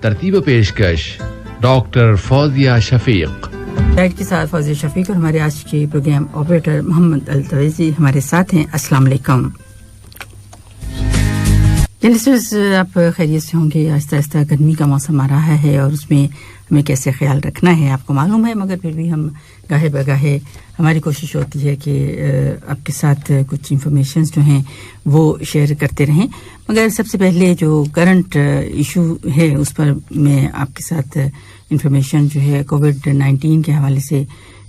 तरतीब पेशकश doctor Fauzia Shafiq diet के साथ फौजिया शफीक और हमारे आज के प्रोग्राम ऑपरेटर मोहम्मद अल-तवेजी हमारे साथ हैं। अस्सलाम वालेकुम लिसनर्स, आप खैरियत से होंगे। आहिस्ता आहिस्ता गर्मी का मौसम आ रहा है और उसमें हमें कैसे ख्याल रखना है आपको मालूम है, मगर फिर भी हम गाहे बगाहे हमारी कोशिश होती है कि आपके साथ कुछ इन्फॉर्मेशंस जो हैं वो शेयर करते रहें। मगर सबसे पहले जो करंट इशू है उस पर मैं आपके साथ इन्फॉर्मेशन जो है कोविड-19 के हवाले से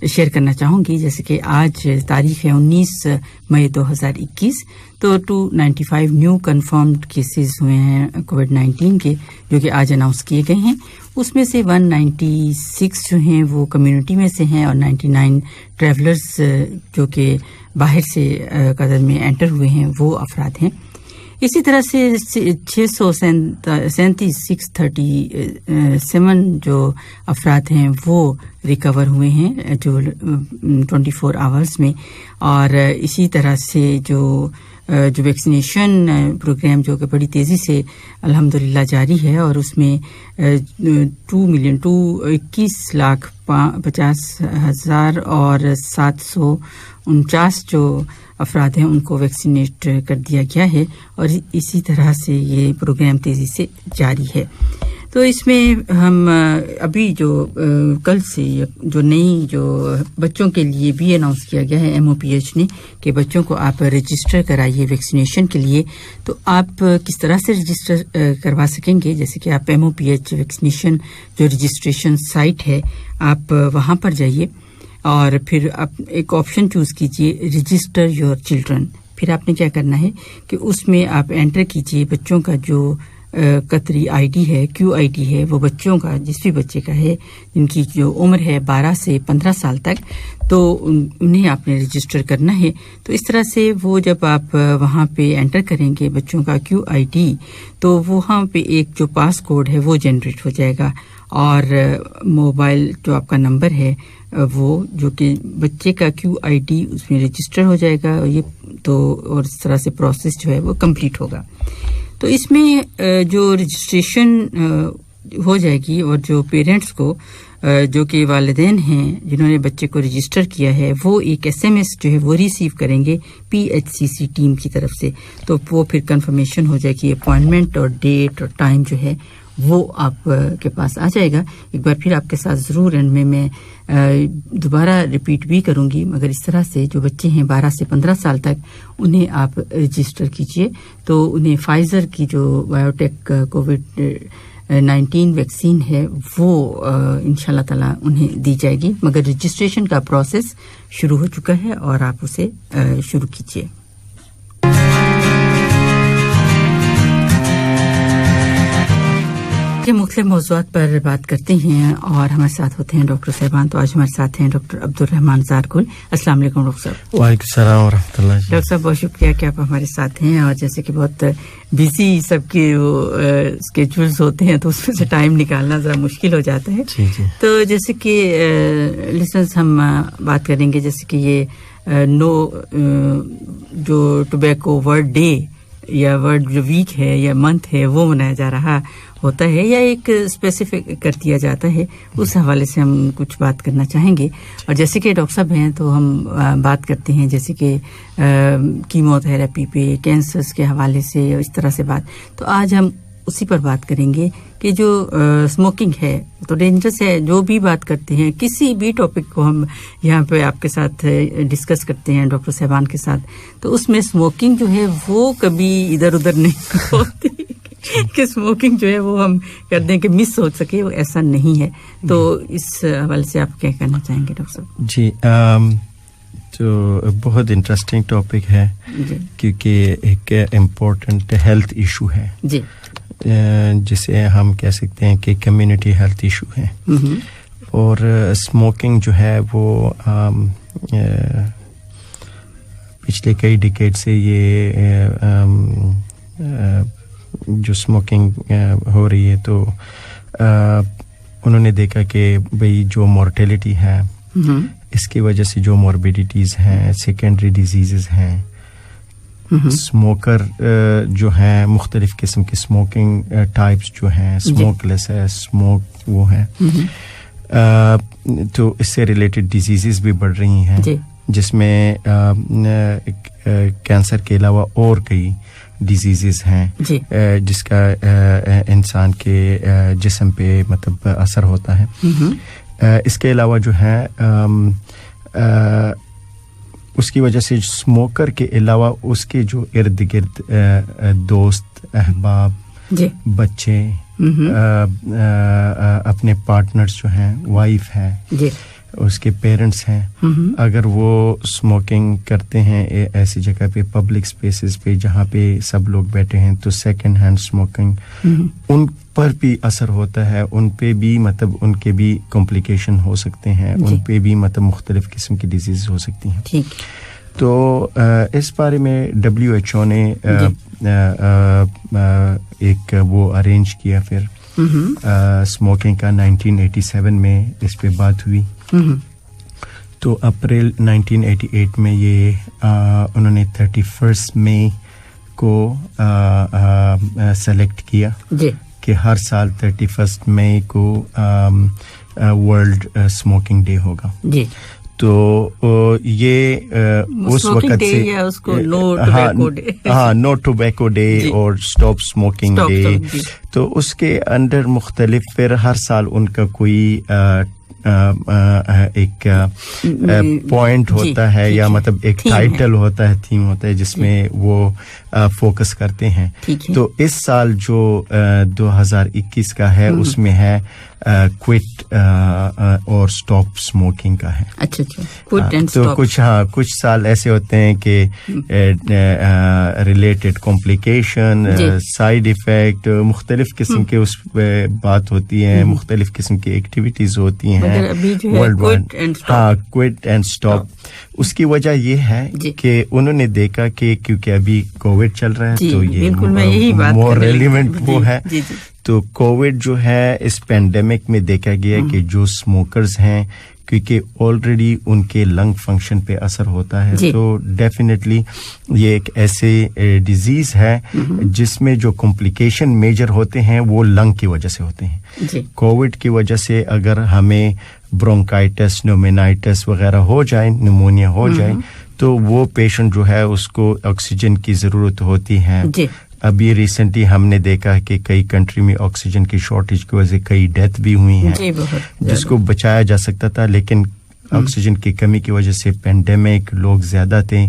शेयर करना चाहूँगी। जैसे कि आज तारीख है 19 मई 2021, तो 295 न्यू कन्फर्म्ड केसेस हुए हैं कोविड-19 के, जो कि आज अनाउंस किए गए हैं। उसमें से 196 जो हैं वो कम्युनिटी में से हैं और 99 ट्रैवलर्स जो कि बाहर से कतर में एंटर हुए हैं वो अफराद हैं। इसी तरह से 637 जो अफराद हैं वो रिकवर हुए हैं जो 24 आवर्स में। और इसी तरह से जो वैक्सीनेशन प्रोग्राम जो कि बड़ी तेज़ी से अल्हम्दुलिल्लाह जारी है और उसमें 21,50,50,000 और 749 जो अफराद हैं उनको वैक्सीनेट कर दिया गया है और इसी तरह से ये प्रोग्राम तेज़ी से जारी है। तो इसमें हम अभी जो कल से जो नई जो बच्चों के लिए भी अनाउंस किया गया है MOPH ने कि बच्चों को आप रजिस्टर कराइए वैक्सीनेशन के लिए। तो आप किस तरह से रजिस्टर करवा सकेंगे, जैसे कि आप MOPH वैक्सीनेशन जो रजिस्ट्रेशन साइट है आप वहाँ पर जाइए और फिर आप एक ऑप्शन चूज़ कीजिए रजिस्टर योर चिल्ड्रन। फिर आपने क्या करना है कि उसमें आप एंटर कीजिए बच्चों का जो कतरी आईडी है, QID है, वो बच्चों का जिस भी बच्चे का है जिनकी जो उम्र है 12 से 15 साल तक, तो उन्हें आपने रजिस्टर करना है। तो इस तरह से वो जब आप वहाँ पे एंटर करेंगे बच्चों का QID, तो वहाँ पे एक जो पास कोड है वो जनरेट हो जाएगा और मोबाइल जो आपका नंबर है वो जो कि बच्चे का QID उसमें रजिस्टर हो जाएगा ये तो, और इस तरह से प्रोसेस जो है वो कंप्लीट होगा। तो इसमें जो रजिस्ट्रेशन हो जाएगी और जो पेरेंट्स को जो कि वालिदैन हैं जिन्होंने बच्चे को रजिस्टर किया है वो एक SMS जो है वो रिसीव करेंगे PHCC टीम की तरफ से। तो वो फिर कंफर्मेशन हो जाएगी, अपॉइंटमेंट और डेट और टाइम जो है वो आप के पास आ जाएगा। एक बार फिर आपके साथ ज़रूर एंड में मैं दोबारा रिपीट भी करूंगी, मगर इस तरह से जो बच्चे हैं 12 से 15 साल तक उन्हें आप रजिस्टर कीजिए। तो उन्हें फाइज़र की जो बायोटेक कोविड-19 वैक्सीन है वो इंशाल्लाह ताला उन्हें दी जाएगी, मगर रजिस्ट्रेशन का प्रोसेस शुरू हो चुका है और आप उसे शुरू कीजिए। के मुख्तलिफ मौज़ूआत पर बात करते हैं और हमारे साथ होते हैं डॉक्टर साहबान। तो आज हमारे साथ हैं डॉक्टर अब्दुल रहमान ज़ारकुल। अस्सलाम वालेकुम डॉक्टर साहब। वालेकुम सलाम व रहमतुल्लाह। डॉक्टर साहब बहुत शुक्रिया कि आप हमारे साथ हैं और जैसे कि बहुत बिजी सबके वो स्केड्यूल्स होते हैं तो उसमें से टाइम निकालना ज़रा मुश्किल हो जाता है। जी जी। तो जैसे कि लिसनर्स हम बात करेंगे जैसे कि ये नो जो टोबैको वर्ल्ड डे या वर्ल्ड जो वीक है या मंथ है वो मनाया जा रहा होता है या एक स्पेसिफिक कर दिया जाता है, उस हवाले से हम कुछ बात करना चाहेंगे। और जैसे कि डॉक्टर साहब हैं तो हम बात करते हैं जैसे कि कीमोथेरेपी पे, कैंसर्स के हवाले से इस तरह से बात, तो आज हम उसी पर बात करेंगे कि जो स्मोकिंग है तो डेंजरस है। जो भी बात करते हैं किसी भी टॉपिक को हम यहाँ पे आपके साथ डिस्कस करते हैं डॉक्टर साहबान के साथ, तो उसमें स्मोकिंग जो है वो कभी इधर उधर नहीं होती कि स्मोकिंग जो है वो हम कर दें कि मिस हो सके, वो ऐसा नहीं है। तो इस हवाले से आप क्या कहना चाहेंगे डॉक्टर साहब? जी तो बहुत इंटरेस्टिंग टॉपिक है क्योंकि एक इम्पोर्टेंट हेल्थ इशू है जी, जिसे हम कह सकते हैं कि कम्युनिटी हेल्थ इशू है। और स्मोकिंग जो है वो पिछले कई डिकेड से ये जो स्मोकिंग हो रही है तो उन्होंने देखा कि भाई जो मॉर्टेलिटी है इसकी वजह से जो मॉर्बिडिटीज़ हैं, सेकेंडरी डिजीज़ेस हैं, स्मोकर जो हैं मुख्तलिफ किस्म के स्मोकिंग टाइप्स जो हैं स्मोकलेस है स्मोक वो है तो इससे रिलेटेड डिजीजेस भी बढ़ रही हैं जिसमें कैंसर के अलावा और कई डिजीजेस हैं जिसका इंसान के जिस्म पे मतलब असर होता है इसके अलावा जो है उसकी वजह से स्मोकर के अलावा उसके जो इर्द गिर्द दोस्त अहबाब बच्चे अपने पार्टनर्स जो हैं वाइफ है उसके पेरेंट्स हैं अगर वो स्मोकिंग करते हैं ऐसी जगह पे पब्लिक स्पेसेस पे जहाँ पे सब लोग बैठे हैं तो सेकंड हैंड स्मोकिंग उन पर भी असर होता है उन पे भी मतलब उनके भी कॉम्प्लिकेशन हो सकते हैं उन पे भी मतलब मुख्तलिफ किस्म की डिजीज हो सकती हैं ठीक तो इस बारे में WHO ने एक वो अरेंज किया फिर स्मोकिंग का 1987 में इस पे बात हुई तो अप्रैल 1988 में ये उन्होंने 31 मई को सेलेक्ट किया कि हर साल 31 मई को वर्ल्ड स्मोकिंग डे होगा तो ये उस वक्त से उसको नो टोबैको डे और स्टॉप स्मोकिंग डे तो उसके अंडर मुख्तलिफ फिर हर साल उनका कोई एक पॉइंट होता है या मतलब एक टाइटल होता है थीम होता है जिसमें वो फोकस करते हैं तो इस साल जो 2021 का है उसमें है क्विट और स्टॉप स्मोकिंग का है अच्छा क्विट एंड स्टॉप तो कुछ साल ऐसे होते हैं कि रिलेटेड कॉम्प्लिकेशन साइड इफेक्ट मुख्तलिफ किस्म के उस पे बात होती है मुख्तलिफ किस्म की एक्टिविटीज होती हैं world wide quit and stop उसकी वजह ये है कि उन्होंने देखा कि क्योंकि अभी कोविड चल रहा है तो ये मोर रेलेवेंट वो है तो कोविड जो है इस पेंडेमिक में देखा गया कि जो स्मोकर्स हैं क्योंकि ऑलरेडी उनके लंग फंक्शन पे असर होता है तो डेफिनेटली ये एक ऐसे डिजीज है जिसमें जो कॉम्प्लिकेशन मेजर होते हैं वो लंग की वजह से होते हैं कोविड की वजह से अगर हमें ब्रोंकाइटिस न्यूमोनाइटिस वगैरह हो जाए निमोनिया हो जाए तो वो पेशेंट जो है उसको ऑक्सीजन की जरूरत होती है अभी रिसेंटली हमने देखा कि कई कंट्री में ऑक्सीजन की शॉर्टेज की वजह से कई डेथ भी हुई हैं जिसको बचाया जा सकता था लेकिन ऑक्सीजन की कमी की वजह से पेंडेमिक लोग ज्यादा थे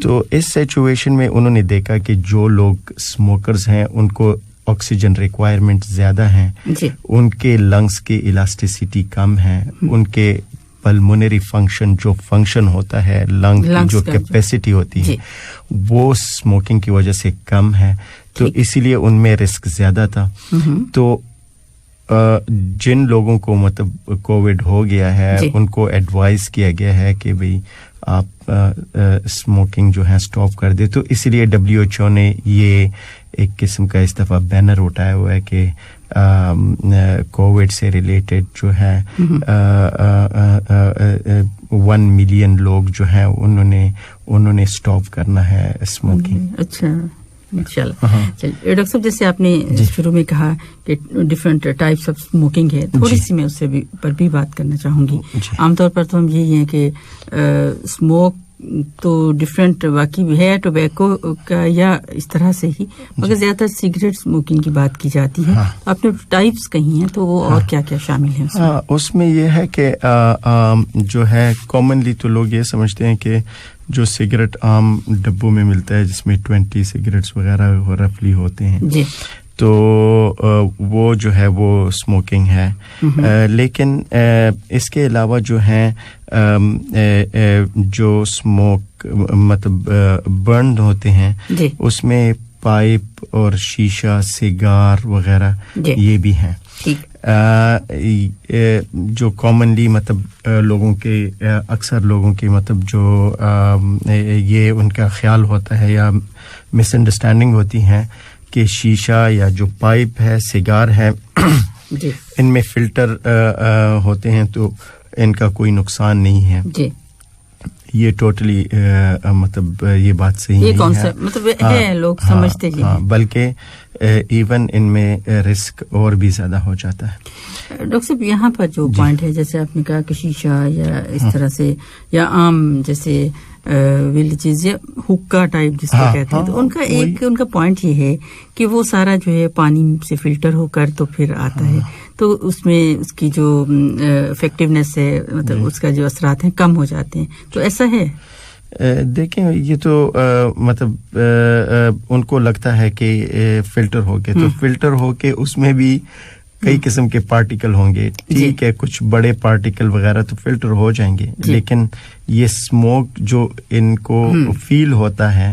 तो इस सिचुएशन में उन्होंने देखा कि जो लोग स्मोकर्स हैं उनको ऑक्सीजन रिक्वायरमेंट ज्यादा है उनके लंग्स की इलास्टिसिटी कम है उनके पल्मोनरी फंक्शन होता है लंग की जो कैपेसिटी होती है वो स्मोकिंग की वजह से कम है तो इसीलिए उनमें रिस्क ज्यादा था तो जिन लोगों को मतलब कोविड हो गया है उनको एडवाइस किया गया है कि भाई आप स्मोकिंग जो है स्टॉप कर दे तो इसीलिए WHO ने ये एक किस्म का इस दफा बैनर उठाया हुआ है कि कोविड से रिलेटेड जो है 1 मिलियन लोग जो हैं उन्होंने स्टॉप करना है स्मोकिंग अच्छा इंशाल्लाह चलिए डॉक्टर साहब जैसे आपने शुरू में कहा कि डिफरेंट टाइप्स ऑफ स्मोकिंग है थोड़ी सी मैं उससे भी पर भी बात करना चाहूंगी आमतौर पर तो हम यही हैं कि स्मोक तो डिफरेंट वाकई भी है टोबैको का या इस तरह से ही मगर ज्यादातर सिगरेट स्मोकिंग की बात की जाती है आपने टाइप्स कही हैं तो वो और क्या-क्या शामिल है उसमें ये है कि जो है कॉमनली तो लोग ये समझते हैं कि जो सिगरेट आम डब्बों में मिलता है जिसमें 20 सिगरेट्स वगैरह रफली होते हैं जी तो वो जो है वो स्मोकिंग है लेकिन इसके अलावा जो है जो स्मोक मतलब बर्न होते हैं उसमें पाइप और शीशा सिगार वगैरह ये भी हैं जो कॉमनली मतलब लोगों के अक्सर लोगों की मतलब जो ये उनका ख्याल होता है या मिसअंडरस्टैंडिंग होती है कि शीशा या जो पाइप है सिगार है इनमें फिल्टर होते हैं तो इनका कोई नुकसान नहीं है जी یہ ٹوٹلی مطلب یہ بات صحیح نہیں ہے, یہ کانسیپٹ مطلب ہے لوگ سمجھتے ہی نہیں, بلکہ ایون ان میں رسک اور بھی زیادہ ہو جاتا ہے. ڈاکٹر صاحب یہاں پر جو پوائنٹ ہے, جیسے آپ نے کہا کہ شیشہ یا اس طرح سے یا عام جیسے ویلیجز یا حکا ٹائپ جس کو کہتے ہیں, تو ان کا ایک ان کا پوائنٹ یہ ہے کہ وہ سارا جو ہے پانی سے فلٹر ہو کر تو پھر آتا ہے, تو اس میں اس کی جو افیکٹونیس ہے مطلب اس کا جو اثرات ہیں کم ہو جاتے ہیں, تو ایسا ہے؟ دیکھیں یہ تو مطلب ان کو لگتا ہے کہ فلٹر ہو کے, تو فلٹر ہو کے اس میں بھی کئی قسم کے پارٹیکل ہوں گے, ٹھیک ہے, کچھ بڑے پارٹیکل وغیرہ تو فلٹر ہو جائیں گے, لیکن یہ اسموک جو ان کو فیل ہوتا ہے,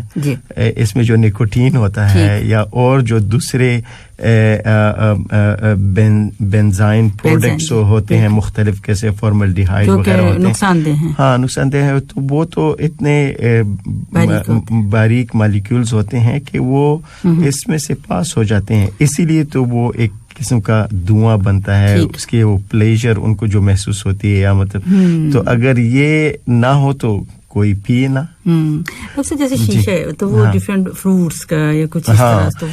اس میں جو نکوٹین ہوتا ہے یا اور جو دوسرے بینزائن پروڈکٹس ہوتے ہیں مختلف, کیسے فارملڈیہائڈ وغیرہ ہوتے ہیں, نقصان دہ ہیں, ہاں نقصان دہ ہے, تو وہ تو اتنے باریک مالیکیولز ہوتے ہیں کہ وہ اس میں سے پاس ہو جاتے ہیں, اسی لیے تو وہ ایک قسم کا دھواں بنتا ہے, اس کے وہ پلیجر ان کو جو محسوس ہوتی ہے یا مطلب, تو اگر یہ نہ ہو تو کوئی پیے نا. جیسے شیشہ ہے تو وہ ڈفرینٹ فروٹس کا یا کچھ اس طرح, تو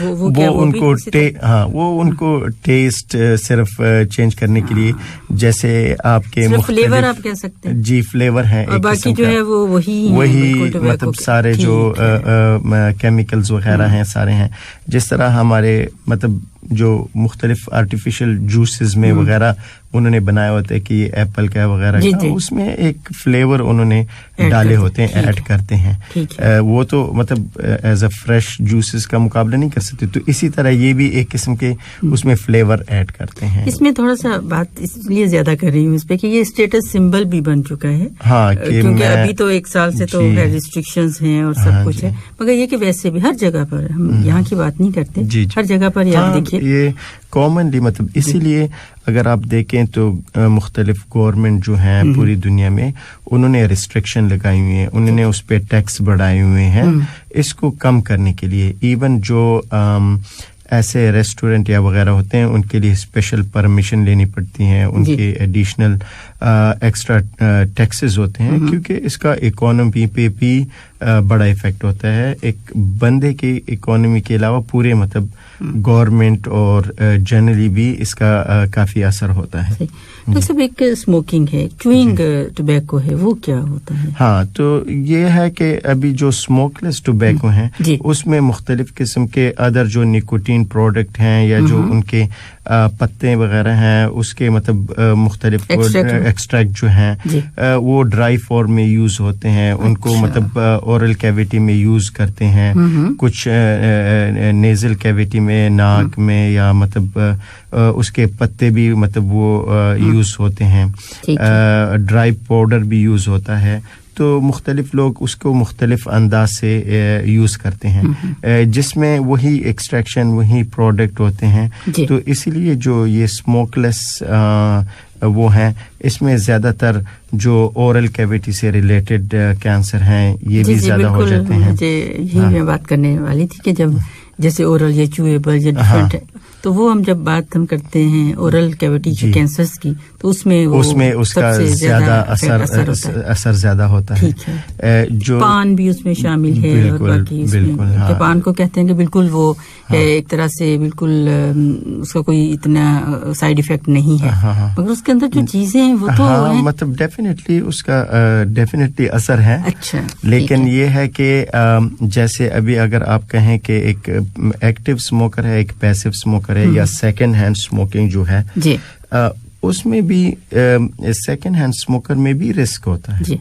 وہ ان کو ٹیسٹ صرف چینج کرنے کے لیے, جیسے آپ کے فلیور آپ کہہ سکتے ہیں, جی فلیور ہیں, اور باقی جو ہے وہ وہی مطلب سارے جو کیمیکلز وغیرہ ہیں سارے ہیں, جس طرح ہمارے مطلب جو مختلف آرٹیفیشل جوسز میں وغیرہ انہوں نے بنایا ہوتا ہے کہ یہ ایپل کا وغیرہ کا, اس میں ایک فلیور انہوں نے ڈالے ہوتے ہیں, ایڈ کرتے ہیں, وہ تو مطلب ایز اے فریش جوسز کا مقابلہ نہیں کر سکتے, تو اسی طرح یہ بھی ایک قسم کے اس میں فلیور ایڈ کرتے ہیں. اس میں تھوڑا سا بات اس لیے زیادہ کر رہی ہوں اس پہ کہ یہ اسٹیٹس سمبل بھی بن چکا ہے, ہاں کیونکہ ابھی تو 1 سال سے تو ریسٹرکشنز ہیں اور سب کچھ ہے, مگر یہ کہ ویسے بھی ہر جگہ پر, ہم یہاں کی بات نہیں کرتے, ہر جگہ پر یاد دیکھیے یہ کامنلی مطلب, اسی لیے اگر آپ دیکھیں تو مختلف گورنمنٹ جو ہیں پوری دنیا میں انہوں نے ریسٹرکشن لگائی ہوئی ہیں, انہوں نے اس پہ ٹیکس بڑھائے ہوئے ہیں اس کو کم کرنے کے لیے. ایون جو ایسے ریسٹورینٹ یا وغیرہ ہوتے ہیں ان کے لیے اسپیشل پرمیشن لینی پڑتی ہیں, ان کے ایڈیشنل ایکسٹرا ٹیکسز ہوتے ہیں, کیونکہ اس کا اکانومی پہ بھی بڑا افیکٹ ہوتا ہے, ایک بندے کی اکانومی کے علاوہ پورے مطلب گورنمنٹ اور جنرلی بھی اس کا کافی اثر ہوتا ہے. تو سب ایک اسموکنگ ہے, چوئنگ ٹوبیکو ہے, وہ کیا ہوتا ہے؟ ہاں تو یہ ہے کہ ابھی جو اسموک لیس ٹوبیکو ہیں اس میں مختلف قسم کے ادر جو نکوٹین پروڈکٹ ہیں یا جو ان کے پتے وغیرہ ہیں اس کے مطلب مختلف ایکسٹریکٹ جو ہیں وہ ڈرائی فارم میں یوز ہوتے ہیں, ان کو مطلب اورل کیویٹی میں یوز کرتے ہیں, کچھ نیزل کیویٹی میں, ناک میں, یا مطلب اس کے پتے بھی مطلب وہ یوز ہوتے ہیں, ڈرائی پاؤڈر بھی یوز ہوتا ہے, تو مختلف لوگ اس کو مختلف انداز سے یوز کرتے ہیں جس میں وہی ایکسٹریکشن وہی پروڈکٹ ہوتے ہیں. تو اسی لیے جو یہ اسموک لیس وہ ہیں اس میں زیادہ تر جو اورل کیویٹی سے ریلیٹڈ کینسر ہیں یہ بھی زیادہ ہو جاتے ہیں. یہی میں بات کرنے والی تھی کہ جب جیسے اورل یا چوئیبل یا ڈفرینٹ تو وہ ہم جب بات ہم کرتے ہیں اورل کیویٹی کے کینسرز کی تو اس میں اس کا زیادہ اثر زیادہ ہوتا ہے. جو پان بھی اس میں شامل ہے, اور باقی بالکل پان کو کہتے ہیں کہ بالکل وہ ایک طرح سے بالکل اس کا کوئی اتنا سائیڈ افیکٹ نہیں ہے, مگر اس کے اندر جو چیزیں ہیں وہ تو مطلب ڈیفینیٹلی اس کا ڈیفینیٹلی اثر ہے. اچھا, لیکن یہ ہے کہ جیسے ابھی اگر آپ کہیں کہ ایک ایکٹیو اسموکر ہے, ایک پیسو اسموکر ہے, یا سیکنڈ ہینڈ اسموکنگ جو ہے اس میں بھی سیکنڈ ہینڈ اسموکر میں بھی رسک ہوتا ہے.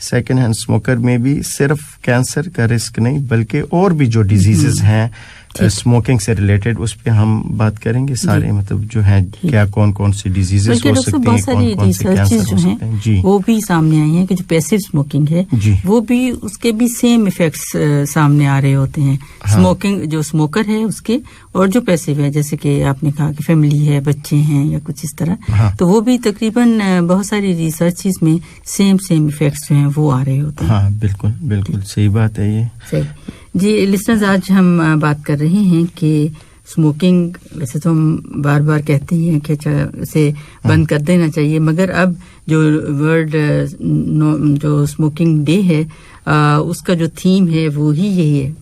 سیکنڈ ہینڈ اسموکر میں بھی صرف کینسر کا رسک نہیں بلکہ اور بھی جو ڈیزیزز ہیں اسموکنگ سے ریلیٹڈ اس پہ ہم بات کریں گے سارے مطلب جو ہیں کیا کون کون سی ڈیزیزز ہو سکتے ہیں, کون کون سے کینسر ہو سکتے ہیں. جی وہ بھی سامنے آئی ہیں کہ جو پیسو اسموکنگ ہے وہ بھی اس کے بھی سیم ایفیکٹس سامنے آ رہے ہوتے ہیں. اسموکنگ جو اسموکر ہے اس کے اور جو پیسو ہے, جیسے کہ آپ نے کہا کہ فیملی ہے, بچے ہیں یا کچھ اس طرح, تو وہ بھی تقریباً بہت ساری ریسرچز میں سیم ایفیکٹس جو ہیں وہ آ رہے ہوتے ہیں. ہاں بالکل صحیح بات ہے یہ. صحیح. جی لسنرز, آج ہم بات کر رہے ہیں کہ स्मोकिंग वैसे तो हम बार बार कहते ही हैं कि इसे बंद कर देना चाहिए, मगर अब जो वर्ल्ड जो स्मोकिंग डे है उसका जो थीम है वो ही यही है,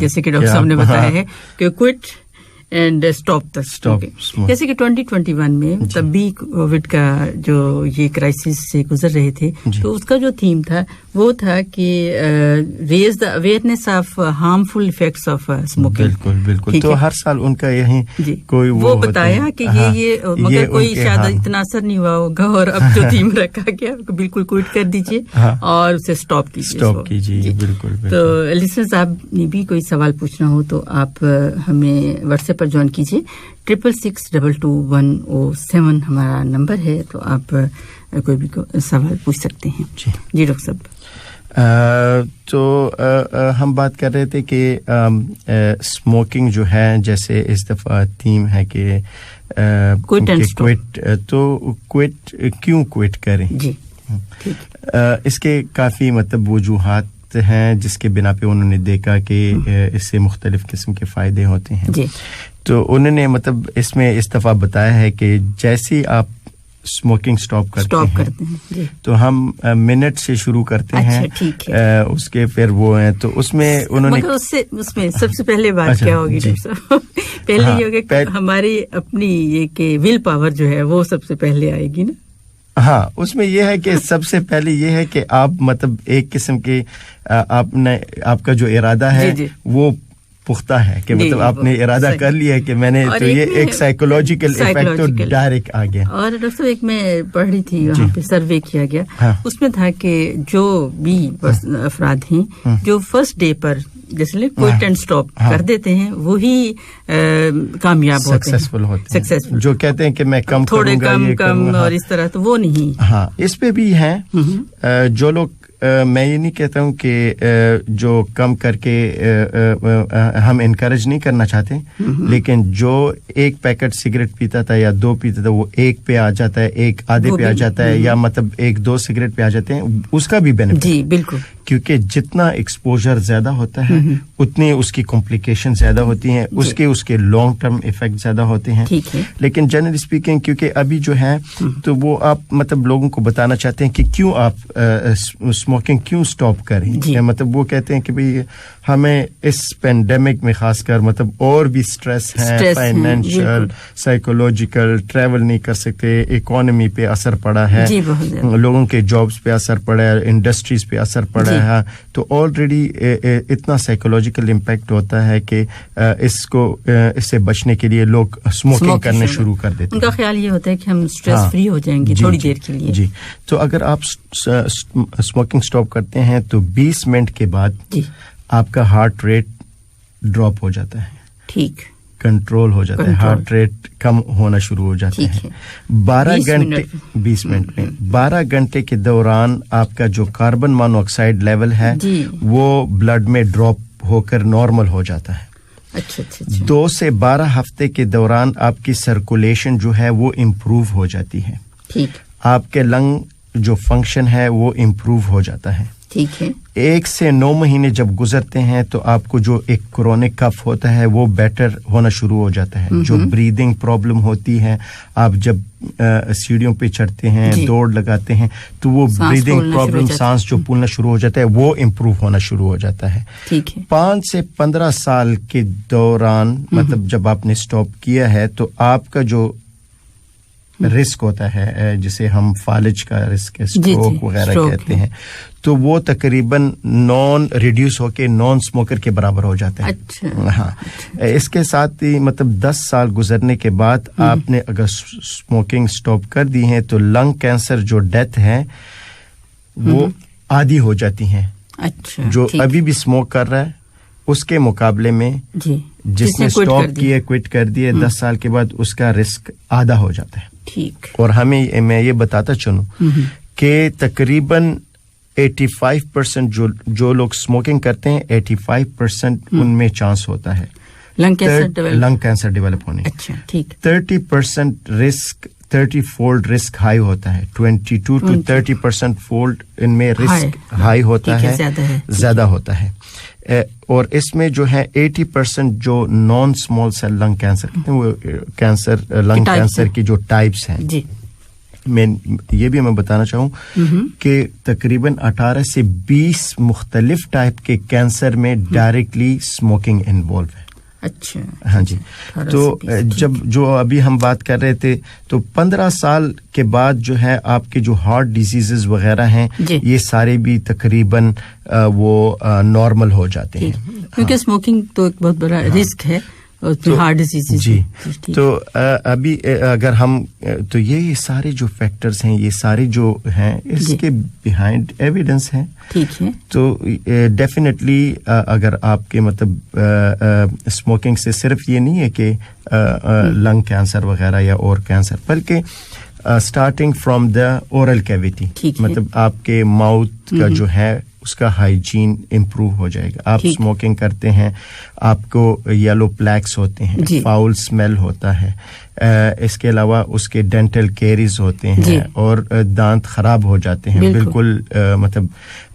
जैसे कि डॉक्टर साहब ने बताया है कि quit and stop the smoking. जैसे कि 2021 में तब भी कोविड का जो ये क्राइसिस से गुजर रहे थे, तो उसका जो थीम था वो था कि raise the awareness of harmful effects of smoking. बिल्कुल बिल्कुल। तो हर साल उनका यही कोई वो बताया कि ये मगर कोई शायद इतना असर नहीं हुआ होगा, और अब जो थीम रखा गया बिल्कुल क्विट कर दीजिए और उसे स्टॉप कीजिए। बिल्कुल। तो लिसनर्स, आप ने भी कोई सवाल पूछना हो तो आप हमें व्हाट्सएप पर ज्वाइन कीजिए, 66622107 हमारा नंबर है, तो आप कोई भी सवाल पूछ सकते हैं। जी डॉक्टर साहब। तो हम बात कर रहे थे कि स्मोकिंग जो है, जैसे इस दफा थीम है कि क्विट, तो क्विट क्यों क्विट करें? जी ठीक। इसके काफी मतलब वजूहात हैं जिसके बिना पे उन्होंने देखा कि इससे मुख्तलिफ किस्म के फायदे होते हैं। जी। तो उन्होंने मतलब इसमें इस दफा बताया है कि जैसे आप स्मोकिंग स्टॉप करते हैं जी। तो हम मिनट से शुरू करते हैं, उसके फिर वो हैं, तो उसमें उन्होंने उसमें सबसे पहले बात क्या होगी पहले ये होगा हमारी अपनी ये कि विल पावर जो है वो सबसे पहले आएगी ना। हाँ, उसमें यह है कि सबसे पहले ये है कि आप मतलब एक किस्म के आपका जो इरादा है वो पुख्ता है कि मतलब आपने इरादा कर लिया है कि मैंने, तो ये एक साइकोलॉजिकल इफेक्ट तो डायरेक्ट आ गया। और दोस्तों एक मैं पढ़ रही थी, वहाँ पे सर्वे किया गया, उसमें था कि जो भी अफराद हैं जो फर्स्ट डे पर जैसे क्विट एंड स्टॉप कर देते हैं वही कामयाब होते हैं, सक्सेसफुल। जो कहते हैं कि मैं कम थोड़े कम और इस तरह, तो वो नहीं। हाँ, इस पे भी हैं जो लोग, मैं ये नहीं कहता हूँ कि जो कम करके हम इनकरेज नहीं करना चाहते, लेकिन जो एक पैकेट सिगरेट पीता था या दो पीता था वो एक पे आ जाता है, एक आधे पे आ जाता है, या मतलब एक दो सिगरेट पे आ जाते हैं, उसका भी बेनिफिट। जी बिल्कुल। क्योंकि जितना एक्सपोजर ज्यादा होता है उतनी उसकी कॉम्प्लिकेशन ज्यादा होती हैं, उसके लॉन्ग टर्म इफेक्ट ज्यादा होते हैं। लेकिन जनरली स्पीकिंग, क्योंकि अभी जो है तो वो आप मतलब लोगों को बताना चाहते हैं कि क्यों आप स्मोकिंग क्यों स्टॉप करें। मतलब वो कहते हैं कि भाई हमें इस पेंडेमिक में खासकर मतलब और भी स्ट्रेस है, फाइनेंशियल, साइकोलॉजिकल, ट्रैवल नहीं कर सकते, इकोनॉमी पे असर पड़ा है, लोगों के जॉब्स पे असर पड़ा है, इंडस्ट्रीज पे असर पड़ा है। तो ऑलरेडी इतना साइकोलॉजिकल इम्पैक्ट होता है कि इससे बचने के लिए लोग स्मोकिंग करने शुरू कर देते हैं। उनका ख्याल ये होता है कि हम स्ट्रेस फ्री हो जाएंगे थोड़ी देर के लिए। जी। तो अगर आप स्मोकिंग स्टॉप करते हैं तो 20 मिनट के बाद आपका हार्ट रेट ड्रॉप हो जाता है, ठीक, कंट्रोल हो जाता है, हार्ट रेट कम होना शुरू हो जाता है। 20 मिनट में 12 घंटे के दौरान आपका जो कार्बन मोनोऑक्साइड लेवल है वो ब्लड में ड्रॉप होकर नॉर्मल हो जाता है। अच्छा। 2 से 12 हफ्ते के दौरान आपकी सर्कुलेशन जो है वो इम्प्रूव हो जाती है, ठीक, आपके लंग जो फंक्शन है वो इम्प्रूव हो जाता है, ठीक है। 1 से 9 महीने जब गुजरते हैं तो आपको जो एक क्रोनिक कफ होता है वो बेटर होना शुरू हो जाता है। जो ब्रीदिंग प्रॉब्लम होती है, आप जब सीढ़ियों पे चढ़ते हैं, दौड़ लगाते हैं, तो वो ब्रीदिंग प्रॉब्लम, सांस जो फूलना शुरू हो जाता है वो इम्प्रूव होना शुरू हो जाता है। ठीक है। 5 से 15 साल के दौरान मतलब जब आपने स्टॉप किया है तो आपका जो रिस्क होता है, जिसे हम फालिज का रिस्क, स्ट्रोक वगैरह कहते हैं, तो वो तकरीबन नॉन रिड्यूस होके नॉन स्मोकर के बराबर हो जाता है। अच्छा। हाँ, इसके साथ ही मतलब 10 साल गुजरने के बाद आपने अगर स्मोकिंग स्टॉप कर दी है तो लंग कैंसर जो डेथ है वो आधी हो जाती है। अच्छा। जो अभी भी स्मोक कर रहा है उसके मुकाबले में जिसने स्टॉप किए, क्विट कर दिए, 10 साल के बाद उसका रिस्क आधा हो जाता है। ठीक। और मैं ये बताता चलूं कि तकरीबन 85% जो लोग स्मोकिंग करते हैं 85% उनमें चांस होता है लंग कैंसर डेवलप होने। अच्छा, ठीक। 30% रिस्क, 30-fold रिस्क हाई होता है, 22 to 30% फोल्ड इनमें रिस्क हाई होता है, ज्यादा होता है। اور اس میں جو ہے 80% جو non small cell lung cancer کہتے ہیں وہ کینسر لنگ کینسر کی جو ٹائپس ہیں جی میں یہ بھی میں بتانا چاہوں کہ تقریباً 18 سے 20 مختلف ٹائپ کے کینسر میں ڈائریکٹلی اسموکنگ انوالو ہے. اچھا ہاں جی. تو جب جو ابھی ہم بات کر رہے تھے تو 15 سال کے بعد جو ہے آپ کے جو ہارٹ ڈیزیزز وغیرہ ہیں یہ سارے بھی تقریباً وہ نارمل ہو جاتے ہیں کیونکہ اسموکنگ تو ایک بہت بڑا رسک ہے ہارٹ ڈیزیز. جی تو ابھی اگر ہم تو یہ سارے جو فیکٹرز ہیں یہ سارے جو ہیں اس کے بیہائنڈ ایویڈنس ہیں. ٹھیک ہے. تو ڈیفینیٹلی اگر آپ کے مطلب اسموکنگ سے صرف یہ نہیں ہے کہ لنگ کینسر وغیرہ یا اور کینسر بلکہ starting from the oral cavity مطلب آپ کے ماؤتھ کا جو ہے اس کا ہائیجین امپروو ہو جائے گا. آپ اسموکنگ کرتے ہیں آپ کو یلو پلیکس ہوتے ہیں فاؤل اسمیل ہوتا ہے اس کے علاوہ اس کے ڈینٹل کیریز ہوتے ہیں اور دانت خراب ہو جاتے ہیں بالکل مطلب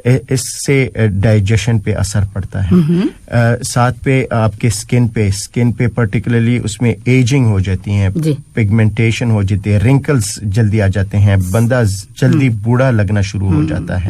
اس سے ڈائجیشن پہ اثر پڑتا ہے. ساتھ پہ آپ کے اسکن پہ پرٹیکولرلی اس میں ایجنگ ہو جاتی ہیں پگمنٹیشن ہو جاتی ہے رنکلز جلدی آ جاتے ہیں بندہ جلدی بوڑھا لگنا شروع ہو جاتا ہے.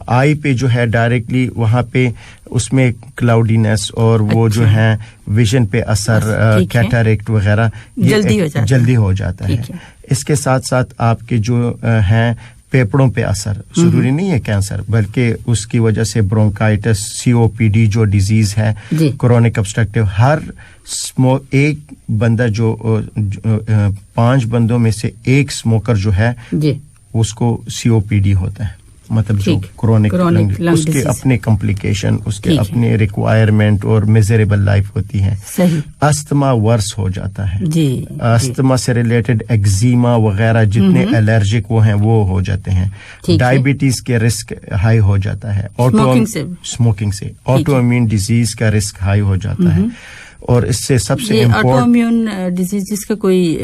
آئی پہ جو ہے ڈائریکٹلی وہاں پہ اس میں کلاؤڈینس اور وہ جو ہے ویژن پہ اثر کیٹریکٹ وغیرہ جلدی ہو جاتا ہے. اس کے ساتھ ساتھ آپ کے جو ہیں پھیپھڑوں پہ اثر ضروری نہیں ہے کینسر بلکہ اس کی وجہ سے برونکائٹس COPD جو ڈیزیز ہے کرونک ابسٹرکٹیو ہر ایک بندہ جو 5 بندوں میں سے ایک اسموکر جو ہے اس کو COPD ہوتا ہے مطلب جو کرونک اس کے اپنے کمپلیکیشن اس کے اپنے ریکوائرمنٹ اور میزریبل لائف ہوتی ہے. استھما ورس ہو جاتا ہے استھما سے ریلیٹڈ ایگزیما وغیرہ جتنے الرجک وہ ہیں وہ ہو جاتے ہیں. ڈائبٹیز کے رسک ہائی ہو جاتا ہے اسموکنگ سے آٹو امیون ڈیزیز کا رسک ہائی ہو جاتا ہے. اور اس سے سب سے امپورٹنٹ ڈیزیز کا کوئی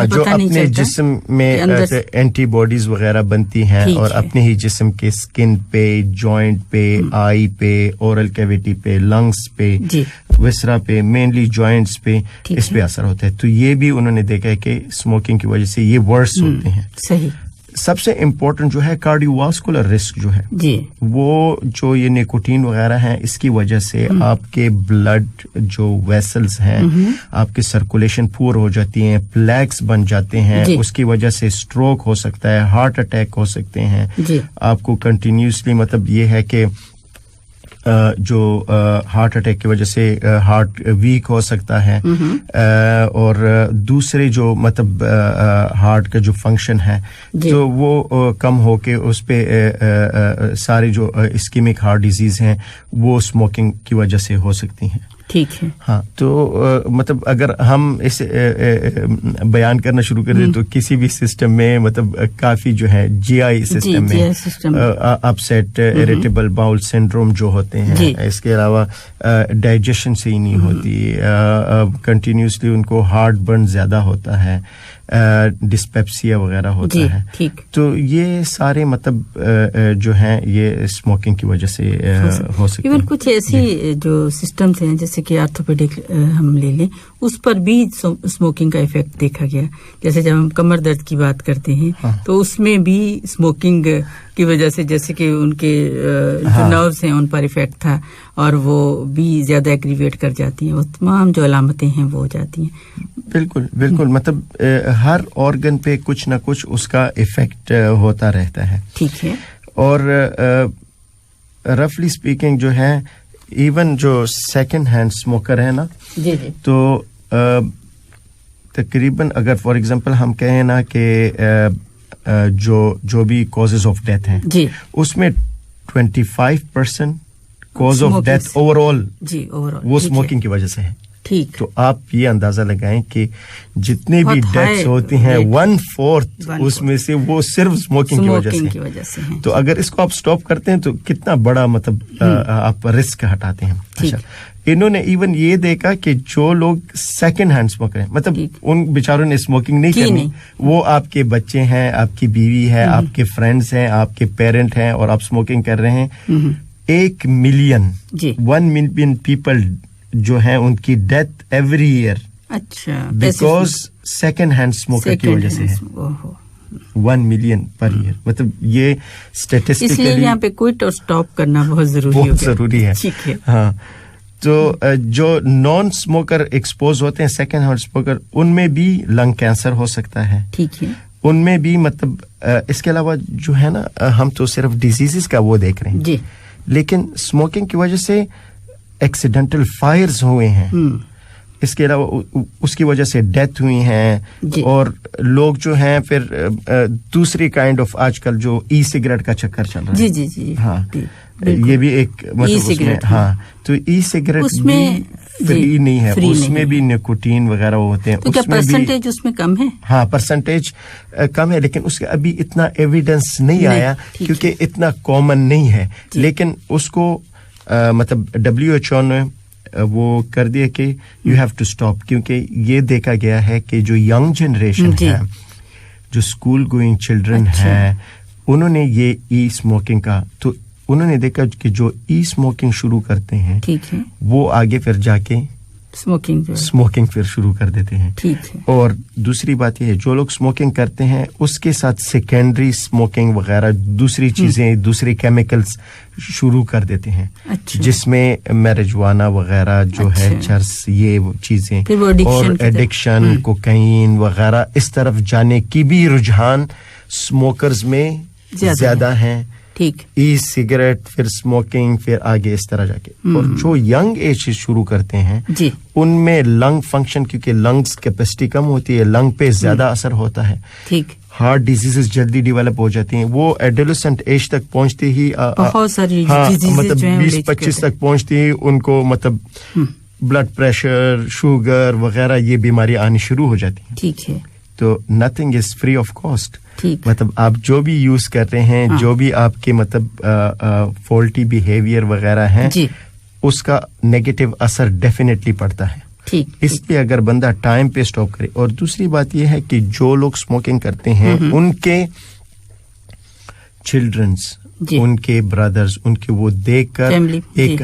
جو اپنے جسم میں اینٹی باڈیز وغیرہ بنتی ہیں اور اپنے ہی جسم کے اسکن پہ جوائنٹ پہ آئی پہ اورل کیویٹی پہ لنگس پہ وسرا پہ مینلی جوائنٹس پہ اس پہ اثر ہوتا ہے. تو یہ بھی انہوں نے دیکھا ہے کہ اسموکنگ کی وجہ سے یہ ورس ہوتے ہیں. صحیح. سب سے امپورٹنٹ جو ہے کارڈیو واسکولر رسک جو ہے وہ جو یہ نیکوٹین وغیرہ ہیں اس کی وجہ سے آپ کے بلڈ جو ویسلز ہیں آپ کی سرکولیشن پور ہو جاتی ہیں پلیکس بن جاتے ہیں اس کی وجہ سے اسٹروک ہو سکتا ہے ہارٹ اٹیک ہو سکتے ہیں. آپ کو کنٹینیوسلی مطلب یہ ہے کہ جو ہارٹ اٹیک کی وجہ سے ہارٹ ویک ہو سکتا ہے اور دوسرے جو مطلب ہارٹ کا جو فنکشن ہے تو وہ کم ہو کے اس پہ سارے جو اسکیمک ہارٹ ڈیزیز ہیں وہ اسموکنگ کی وجہ سے ہو سکتی ہیں. ٹھیک ہے. ہاں تو مطلب اگر ہم اسے بیان کرنا شروع کر دیں تو کسی بھی سسٹم میں مطلب کافی جو ہے GI سسٹم میں اپسیٹ اریٹیبل باؤل سنڈروم جو ہوتے ہیں اس کے علاوہ ڈائجیشن صحیح نہیں ہوتی کنٹینیوسلی ان کو ہارٹ برن زیادہ ہوتا ہے ڈسپیپسیا وغیرہ ہوتا ہے. تو یہ سارے مطلب جو ہیں یہ اسموکنگ کی وجہ سے ہو سکتے ہیں. ایون کچھ ایسی جو سسٹمز ہیں جیسے کہ آرتھوپیڈک ہم لے لیں اس پر بھی اسموکنگ کا ایفیکٹ دیکھا گیا. جیسے جب ہم کمر درد کی بات کرتے ہیں تو اس میں بھی اسموکنگ کی وجہ سے جیسے کہ ان کے جو نروز ہیں ان پر ایفیکٹ تھا اور وہ بھی زیادہ ایگریویٹ کر جاتی ہیں وہ تمام جو علامتیں ہیں وہ ہو جاتی ہیں. بالکل مطلب ہر آرگن پہ کچھ نہ کچھ اس کا ایفیکٹ ہوتا رہتا ہے. ٹھیک ہے. اور رفلی اسپیکنگ جو ہے ایون جو سیکنڈ ہینڈ اسموکر ہے نا تو تقریباً اگر فار ایگزامپل ہم کہیں نا کہ جو بھی کازز آف ڈیتھ ہیں اس میں 25% cause of death over all وہ اسموکنگ کی وجہ سے ہے. ٹھیک. تو آپ یہ اندازہ لگائیں کہ جتنی بھی ڈیتھس ہوتی ہیں 1/4 اس میں سے وہ صرف اسموکنگ کی وجہ سے. تو اگر اس کو آپ سٹاپ کرتے ہیں تو کتنا بڑا مطلب آپ رسک ہٹاتے ہیں. اچھا انہوں نے ایون یہ دیکھا کہ جو لوگ سیکنڈ ہینڈ اسموکر ہیں مطلب ان بیچاروں نے اسموکنگ نہیں کرنی وہ آپ کے بچے ہیں آپ کی بیوی ہے آپ کے فرینڈس ہیں آپ کے پیرنٹ ہیں اور آپ اسموکنگ کر رہے ہیں 1 मिलियन पीपल जो हैं उनकी डेथ एवरी ईयर अच्छा बिकॉज सेकंड हैंड स्मोकर की वजह से है 1 मिलियन पर ईयर मतलब ये स्टैटिस्टिकली इसलिए यहाँ पे क्विट और स्टॉप करना बहुत जरूरी है ठीक है हाँ तो जो नॉन स्मोकर एक्सपोज होते हैं सेकंड हैंड स्मोकर उनमें भी लंग कैंसर हो सकता है ठीक है उनमें भी मतलब इसके अलावा जो है ना हम तो सिर्फ डिजीजेस का वो देख रहे हैं जी लेकिन स्मोकिंग की वजह से एक्सीडेंटल फायर्स हुए हैं इसके अलावा उसकी वजह से डेथ हुई हैं और लोग जो हैं फिर दूसरी काइंड ऑफ आजकल जो ई सिगरेट का चक्कर चल रहा है जी हाँ ये भी एक मतलब उसमें हाँ तो ई सिगरेट उसमें फ्री नहीं है उसमें भी निकोटीन वगैरह होते हैं तो क्या परसेंटेज उसमें कम है हाँ परसेंटेज कम है लेकिन उसका अभी इतना एविडेंस नहीं आया क्योंकि इतना कॉमन नहीं है लेकिन उसको मतलब WHO ने वो कर दिया कि यू हैव टू स्टॉप क्योंकि ये देखा गया है कि जो यंग जनरेशन है जो स्कूल गोइंग चिल्ड्रन है उन्होंने ये ई स्मोकिंग का तो उन्होंने देखा कि जो ई स्मोकिंग शुरू करते हैं ठीक है वो आगे फिर जाके स्मोकिंग फिर शुरू कर देते हैं ठीक है और दूसरी बात ये है जो लोग स्मोकिंग करते हैं उसके साथ सेकेंडरी स्मोकिंग वगैरह दूसरी चीजें दूसरी केमिकल्स शुरू कर देते हैं जिसमें मैरिजुआना वगैरह जो है चर्स ये चीजें और एडिक्शन कोकाइन वगैरह इस तरफ जाने की भी रुझान स्मोकर्स में ज्यादा है ठीक ई सिगरेट फिर स्मोकिंग फिर आगे इस तरह जाके और जो यंग एज से शुरू करते हैं उनमें लंग फंक्शन क्योंकि लंग्स कैपेसिटी कम होती है लंग पे ज्यादा असर होता है ठीक हार्ट डिजीजेस जल्दी डेवलप हो जाती हैं वो एडोलेसेंट एज तक पहुंचते ही बहुत सारी मतलब 20-25 तक पहुंचते ही उनको मतलब ब्लड प्रेशर शुगर वगैरह ये बीमारी आनी शुरू हो जाती है ठीक है तो nothing is free of cost मतलब आप जो भी यूज कर रहे हैं जो भी आपके मतलब फॉल्टी बिहेवियर वगैरह है उसका नेगेटिव असर डेफिनेटली पड़ता है इसलिए अगर बंदा टाइम पे स्टॉप करे और दूसरी बात यह है कि जो लोग स्मोकिंग करते हैं उनके चिल्ड्रंस उनके ब्रदर्स उनके वो देखकर एक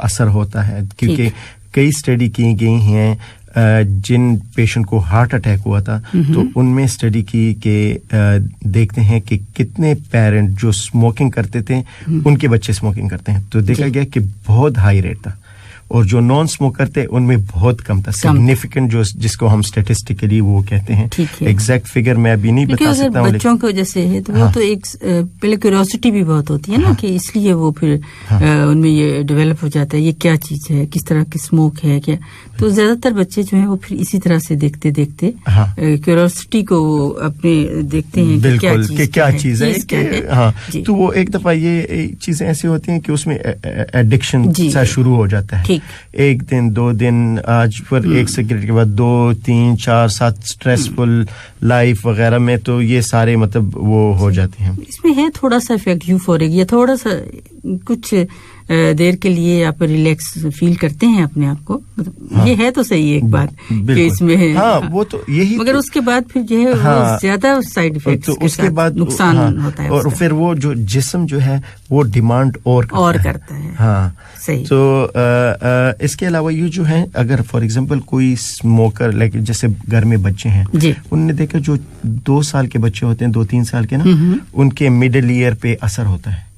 असर होता है क्योंकि कई स्टडी की गई हैं जिन पेशेंट को हार्ट अटैक हुआ था तो उनमें स्टडी की कि देखते हैं कि कितने पेरेंट जो स्मोकिंग करते थे उनके बच्चे स्मोकिंग करते हैं तो देखा गया कि बहुत हाई रेट था और जो नॉन स्मोकर थे उनमें बहुत कम था सिग्निफिकेंट जो जिसको हम स्टैटिस्टिकली वो कहते हैं एग्जैक्ट फिगर मैं अभी नहीं बता सकता हूं बच्चों को जैसे है तो वो तो एक पहले क्यूरियोसिटी भी बहुत होती है ना कि इसलिए वो फिर उनमें ये डेवलप हो जाता है ये क्या चीज है किस तरह की स्मोक है क्या तो ज्यादातर बच्चे जो है वो फिर इसी तरह से देखते देखते क्यूरियोसिटी को वो अपने देखते हैं कि क्या चीज है हाँ तो वो एक दफा ये चीजें ऐसी होती हैं कि उसमें एडिक्शन सा शुरू हो जाता है एक दिन 2 दिन आज फिर एक सिगरेट के बाद 2 3 4 7 स्ट्रेसफुल लाइफ वगैरह में तो ये सारे मतलब वो हो जाते हैं इसमें है थोड़ा सा इफेक्ट यूफोरिक या थोड़ा सा कुछ देर के लिए आप रिलैक्स फील करते हैं अपने आप को मतलब ये है तो सही एक बात कि इसमें है वो तो यही मगर उसके बाद फिर जो है वो ज्यादा साइड इफेक्ट्स तो उसके बाद नुकसान होता है और फिर वो जो जिस्म जो है वो डिमांड और करता है सही तो इसके अलावा ये जो है अगर फॉर एग्जांपल कोई स्मोकर लाइक जैसे घर में बच्चे हैं उन्होंने देखा जो 2 साल के बच्चे होते हैं 2-3 साल के ना उनके मिडिल ईयर पे असर होता है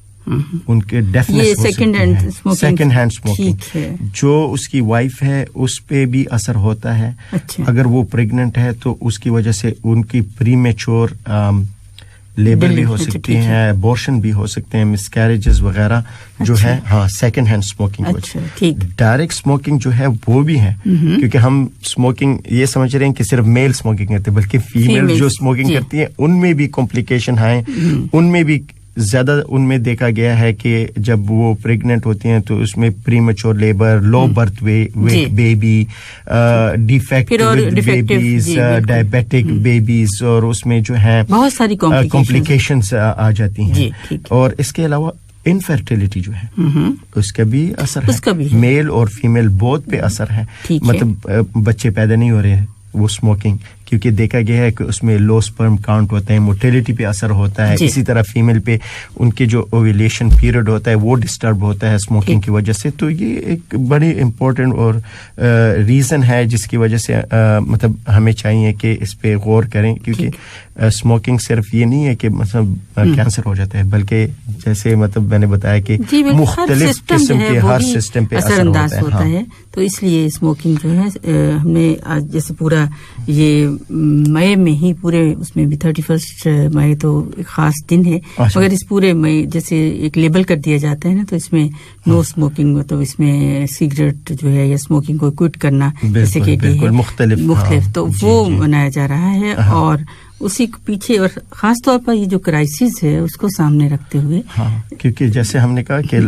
उनके डेफिनेट सेकंड हैंड स्मोकिंग जो उसकी वाइफ है उस पे भी असर होता है अगर वो प्रेग्नेंट है तो उसकी वजह से उनकी प्रीमेच्योर लेबर भी हो सकती है अबॉर्शन भी हो सकते हैं मिसकैरेजेस वगैरह जो है second hand smoking direct smoking जो है वो भी है क्योंकि हम स्मोकिंग ये समझ रहे हैं कि सिर्फ मेल स्मोकिंग करते हैं बल्कि फीमेल जो स्मोकिंग करती है उनमें भी कॉम्प्लिकेशन है उनमें भी ज्यादा उनमें देखा गया है कि जब वो प्रेग्नेंट होती हैं तो उसमें premature labour low birth weight baby defect babies diabetic babies और उसमें जो है बहुत सारी कॉम्प्लिकेशंस आ जाती हैं और इसके अलावा इनफर्टिलिटी जो है उसका भी असर है मेल और फीमेल बोथ पे असर है मतलब बच्चे पैदा नहीं हो रहे हैं वो स्मोकिंग, क्योंकि देखा गया है कि उसमें लो स्पर्म काउंट होते हैं, मोटिलिटी पे असर होता है, इसी तरह फीमेल पे उनके जो ओव्यूलेशन पीरियड होता है वो डिस्टर्ब होता है स्मोकिंग की वजह से। तो ये एक बड़ी इम्पोर्टेंट और रीज़न है जिसकी वजह से मतलब हमें चाहिए कि इस पे गौर करें, क्योंकि स्मोकिंग सिर्फ ये नहीं है कि मतलब कैंसर हो जाता है, बल्कि जैसे मतलब मैंने बताया कि मुख्तलिफ किस्म के हर सिस्टम पे असर होता है। तो इसलिए स्मोकिंग जो है हमने आज जैसे पूरा ये मई में ही पूरे उसमें भी 31 मई तो एक खास दिन है, मगर इस पूरे मई जैसे एक लेबल कर दिया जाता है ना, तो इसमें नो स्मोकिंग, मतलब इसमें सिगरेट जो है या स्मोकिंग को क्विट करना जैसे कि मुख्तलिफ तो वो मनाया जा रहा है। और उसी के पीछे और खास तौर पर ये जो क्राइसिस है उसको सामने रखते हुए, क्योंकि जैसे हमने कहा कि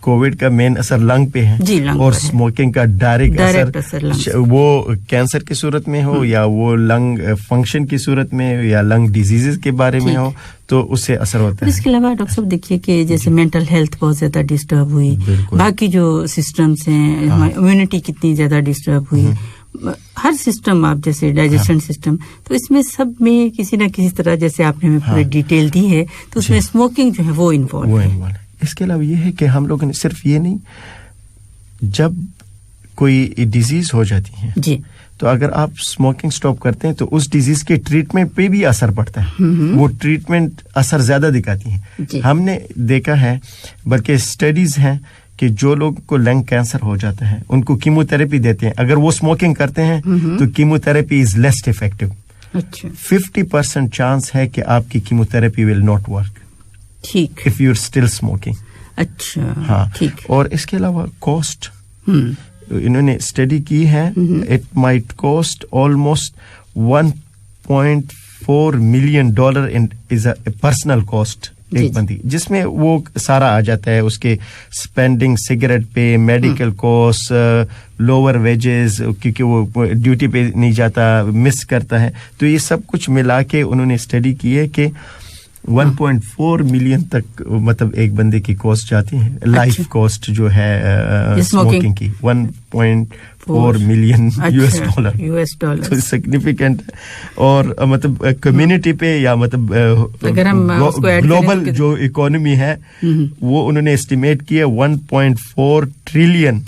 कोविड का मेन असर लंग पे है और स्मोकिंग का डायरेक्ट असर वो कैंसर की सूरत में हो या वो लंग फंक्शन की सूरत में या लंग डिजीजेस के बारे में हो, तो उससे असर होता है। इसके अलावा डॉक्टर साहब देखिए कि जैसे मेंटल हेल्थ बहुत ज्यादा डिस्टर्ब हुई, बाकी जो सिस्टम्स हैं, हमारी इम्यूनिटी कितनी ज्यादा डिस्टर्ब हुई, हर सिस्टम आप जैसे डाइजेशन सिस्टम, तो इसमें सब में किसी न किसी तरह जैसे आपने हमें पूरी डिटेल दी है, तो उसमें स्मोकिंग जो है वो इन्वॉल्व है। इसके अलावा ये है कि हम लोगों ने सिर्फ ये नहीं, जब कोई डिजीज हो जाती है जी, तो अगर आप स्मोकिंग स्टॉप करते हैं तो उस डिजीज के ट्रीटमेंट पे भी असर पड़ता है, वो ट्रीटमेंट असर ज्यादा दिखाती है। हमने देखा है, बल्कि स्टडीज हैं कि जो लोग को लंग कैंसर हो जाता है उनको कीमोथेरेपी देते हैं, अगर वो स्मोकिंग करते हैं तो chemotherapy is less effective. 50% chance है कि आपकी कीमोथेरेपी विल नॉट वर्क ठीक if you are still smoking. अच्छा, हाँ ठीक। और इसके अलावा कॉस्ट इन्होंने स्टडी की है, it might cost almost $1.4 million in is a personal cost एक बंदी, जिसमें वो सारा आ जाता है, उसके स्पेंडिंग सिगरेट पे, मेडिकल कॉस्ट, लोअर वेजेस क्योंकि वो ड्यूटी पे नहीं जाता, मिस करता है, तो ये सब कुछ मिला के उन्होंने स्टडी की है कि 1.4 मिलियन तक मतलब एक बंदे की कॉस्ट जाती है, लाइफ कॉस्ट जो है स्मोकिंग की 1.4 मिलियन US डॉलर, तो सिग्निफिकेंट। और मतलब कम्युनिटी पे या मतलब अगर हम ग्लोबल जो इकोनॉमी है वो उन्होंने एस्टिमेट किया 1.4 trillion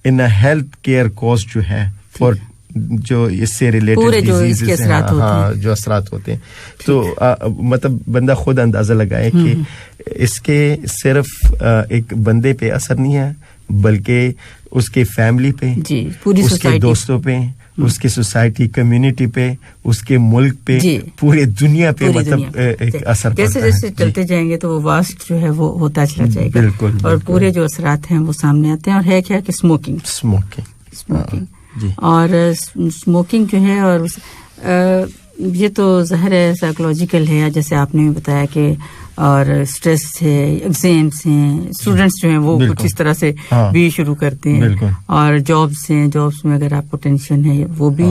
in health care cost जो है फॉर जो इससे रिलेटेड डिजीजेस हैं, हाँ जो असरात होते हैं। तो मतलब बंदा खुद अंदाजा लगाए कि इसके सिर्फ एक बंदे पे असर नहीं है, बल्कि उसके फैमिली पे, पूरी उसके दोस्तों पे, उसके सोसाइटी कम्युनिटी पे, उसके मुल्क पे, पूरे दुनिया पे मतलब एक असर पड़ता है। जैसे जैसे चलते जाएंगे तो वो वास्ट जो है वो होता चला जाएगा। बिल्कुल, और पूरे जो असरात हैं वो सामने आते हैं। और है क्या कि स्मोकिंग और स्मोकिंग जो है, और ये तो ज़ाहिर है साइकोलॉजिकल है, जैसे आपने भी बताया कि और स्ट्रेस है, एग्जाम्स हैं, स्टूडेंट्स जो हैं वो कुछ इस तरह से भी शुरू करते हैं, और जॉब्स हैं, जॉब्स में अगर आपको टेंशन है वो भी,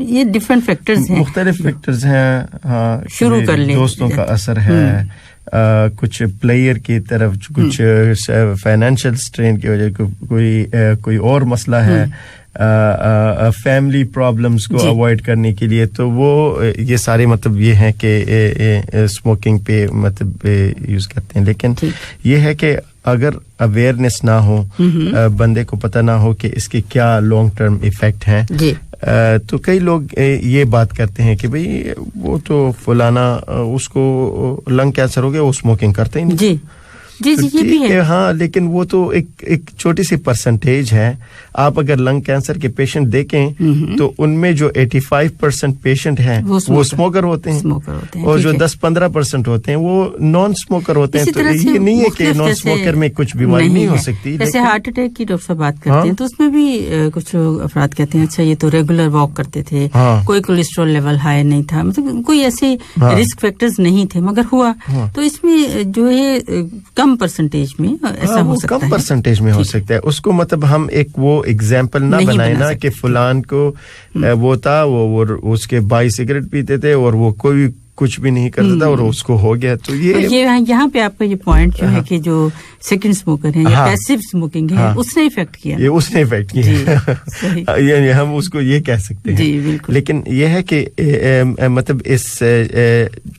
ये डिफरेंट फैक्टर्स हैं, मुख्तलिफ फैक्टर्स हैं। शुरू कर लें, दोस्तों का असर है, कुछ प्लेयर की तरफ, कुछ फाइनेंशियल स्ट्रेन की वजह, कोई और मसला है, फैमिली प्रॉब्लम्स को अवॉइड करने के लिए, तो वो ये सारे मतलब ये हैं कि स्मोकिंग पे मतलब यूज करते हैं। लेकिन ये है कि अगर अवेयरनेस ना हो, बंदे को पता ना हो कि इसके क्या लॉन्ग टर्म इफेक्ट हैं, तो कई लोग ये बात करते हैं कि भाई वो तो फलाना उसको लंग कैंसर हो गया, वो स्मोकिंग करते ही नहीं। जी ये भी है, हाँ, लेकिन वो तो एक छोटी सी परसेंटेज है। आप अगर लंग कैंसर के पेशेंट देखें तो उनमें जो 85% पेशेंट हैं वो स्मोकर होते हैं, और जो 10-15% होते हैं वो नॉन स्मोकर होते हैं। तो ये नहीं है कि नॉन स्मोकर में कुछ बीमारी नहीं हो सकती। जैसे हार्ट अटैक की डॉक्टर साहब बात करते हैं तो उसमें भी कुछ अफराद कहते हैं अच्छा ये तो रेगुलर वॉक करते थे, कोई कोलेस्ट्रॉल लेवल हाई नहीं था, मतलब कोई ऐसे रिस्क फैक्टर्स नहीं थे, मगर हुआ। तो इसमें जो है कम परसेंटेज में ऐसा हो सकता है, कम परसेंटेज में हो सकता है। उसको मतलब हम एक वो एग्जाम्पल ना बनाए ना कि फलान को वो था, वो उसके भाई सिगरेट पीते थे और वो कोई कुछ भी नहीं करता था और उसको हो गया. तो ये यहाँ पे आपका ये पॉइंट जो है कि जो सेकंड स्मोकर है या पैसिव स्मोकिंग है उसने इफेक्ट किया, ये उसने इफेक्ट किया. ये हम उसको ये कह सकते हैं. लेकिन ये है कि मतलब इस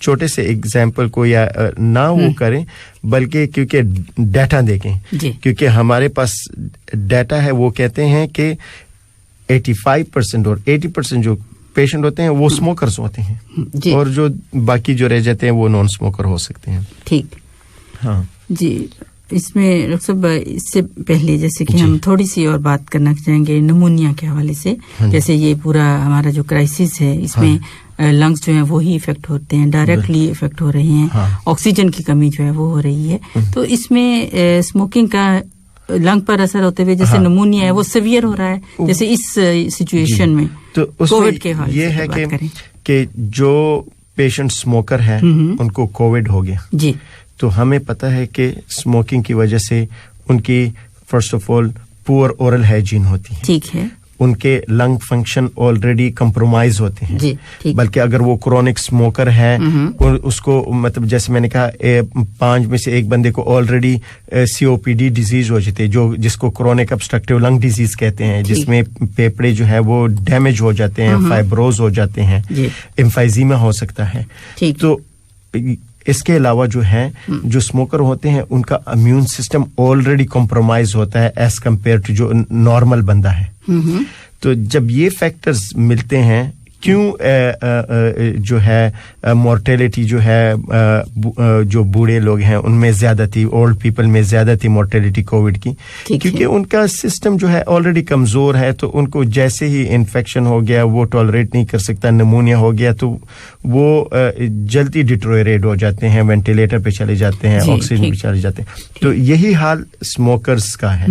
छोटे से एग्जाम्पल को या ना वो करें, बल्कि क्योंकि डाटा देखें, क्योंकि हमारे पास डाटा है, वो कहते हैं कि 85% और 80% जो पेशेंट होते हैं वो स्मोकर्स होते हैं और जो बाकी जो रह जाते हैं वो नॉन स्मोकर हो सकते हैं. ठीक. हाँ जी. इसमें डॉक्टर साहब इससे पहले जैसे कि हम थोड़ी सी और बात करना चाहेंगे निमोनिया के हवाले से. जैसे ये पूरा हमारा जो क्राइसिस है इसमें लंग्स जो हैं वो ही इफेक्ट होते हैं, डायरेक्टली इफेक्ट हो रहे हैं, ऑक्सीजन की कमी जो है वो हो रही है. तो इसमें स्मोकिंग का लंग पर असर होते हुए जैसे निमोनिया है वो सीवियर हो रहा है, जैसे इस सिचुएशन में तो कोविड के हाल ये है कि जो पेशेंट स्मोकर है उनको कोविड हो गया जी, तो हमें पता है कि स्मोकिंग की वजह से उनकी first of all poor oral hygiene होती है. ठीक है. उनके लंग फंक्शन ऑलरेडी कंप्रोमाइज होते हैं जी, बल्कि अगर वो क्रोनिक स्मोकर है उसको मतलब जैसे मैंने कहा 5 में से 1 बंदे को ऑलरेडी COPD डिजीज हो जाती है, जो जिसको क्रोनिक ऑब्स्ट्रक्टिव लंग डिजीज कहते हैं, जिसमें फेफड़े जो है वो डैमेज हो जाते हैं, फाइब्रोज हो जाते हैं, एम्फाइजीमा हो सकता है. तो इसके अलावा जो है जो स्मोकर होते हैं उनका इम्यून सिस्टम ऑलरेडी कॉम्प्रोमाइज होता है एज कंपेयर टू जो नॉर्मल बंदा है. तो जब ये फैक्टर्स मिलते हैं, क्यों जो है मोर्टेलिटी जो है जो बूढ़े लोग हैं उनमें ज्यादा थी, ओल्ड पीपल में ज्यादा थी मोर्टेलिटी कोविड की, क्योंकि उनका सिस्टम जो है ऑलरेडी कमजोर है. तो उनको जैसे ही इन्फेक्शन हो गया वो टॉलरेट नहीं कर सकता, निमोनिया हो गया तो वो जल्दी डिट्रोरेट हो जाते हैं, वेंटिलेटर पे चले जाते हैं, ऑक्सीजन पे चले जाते हैं. तो यही हाल स्मोकर्स का है,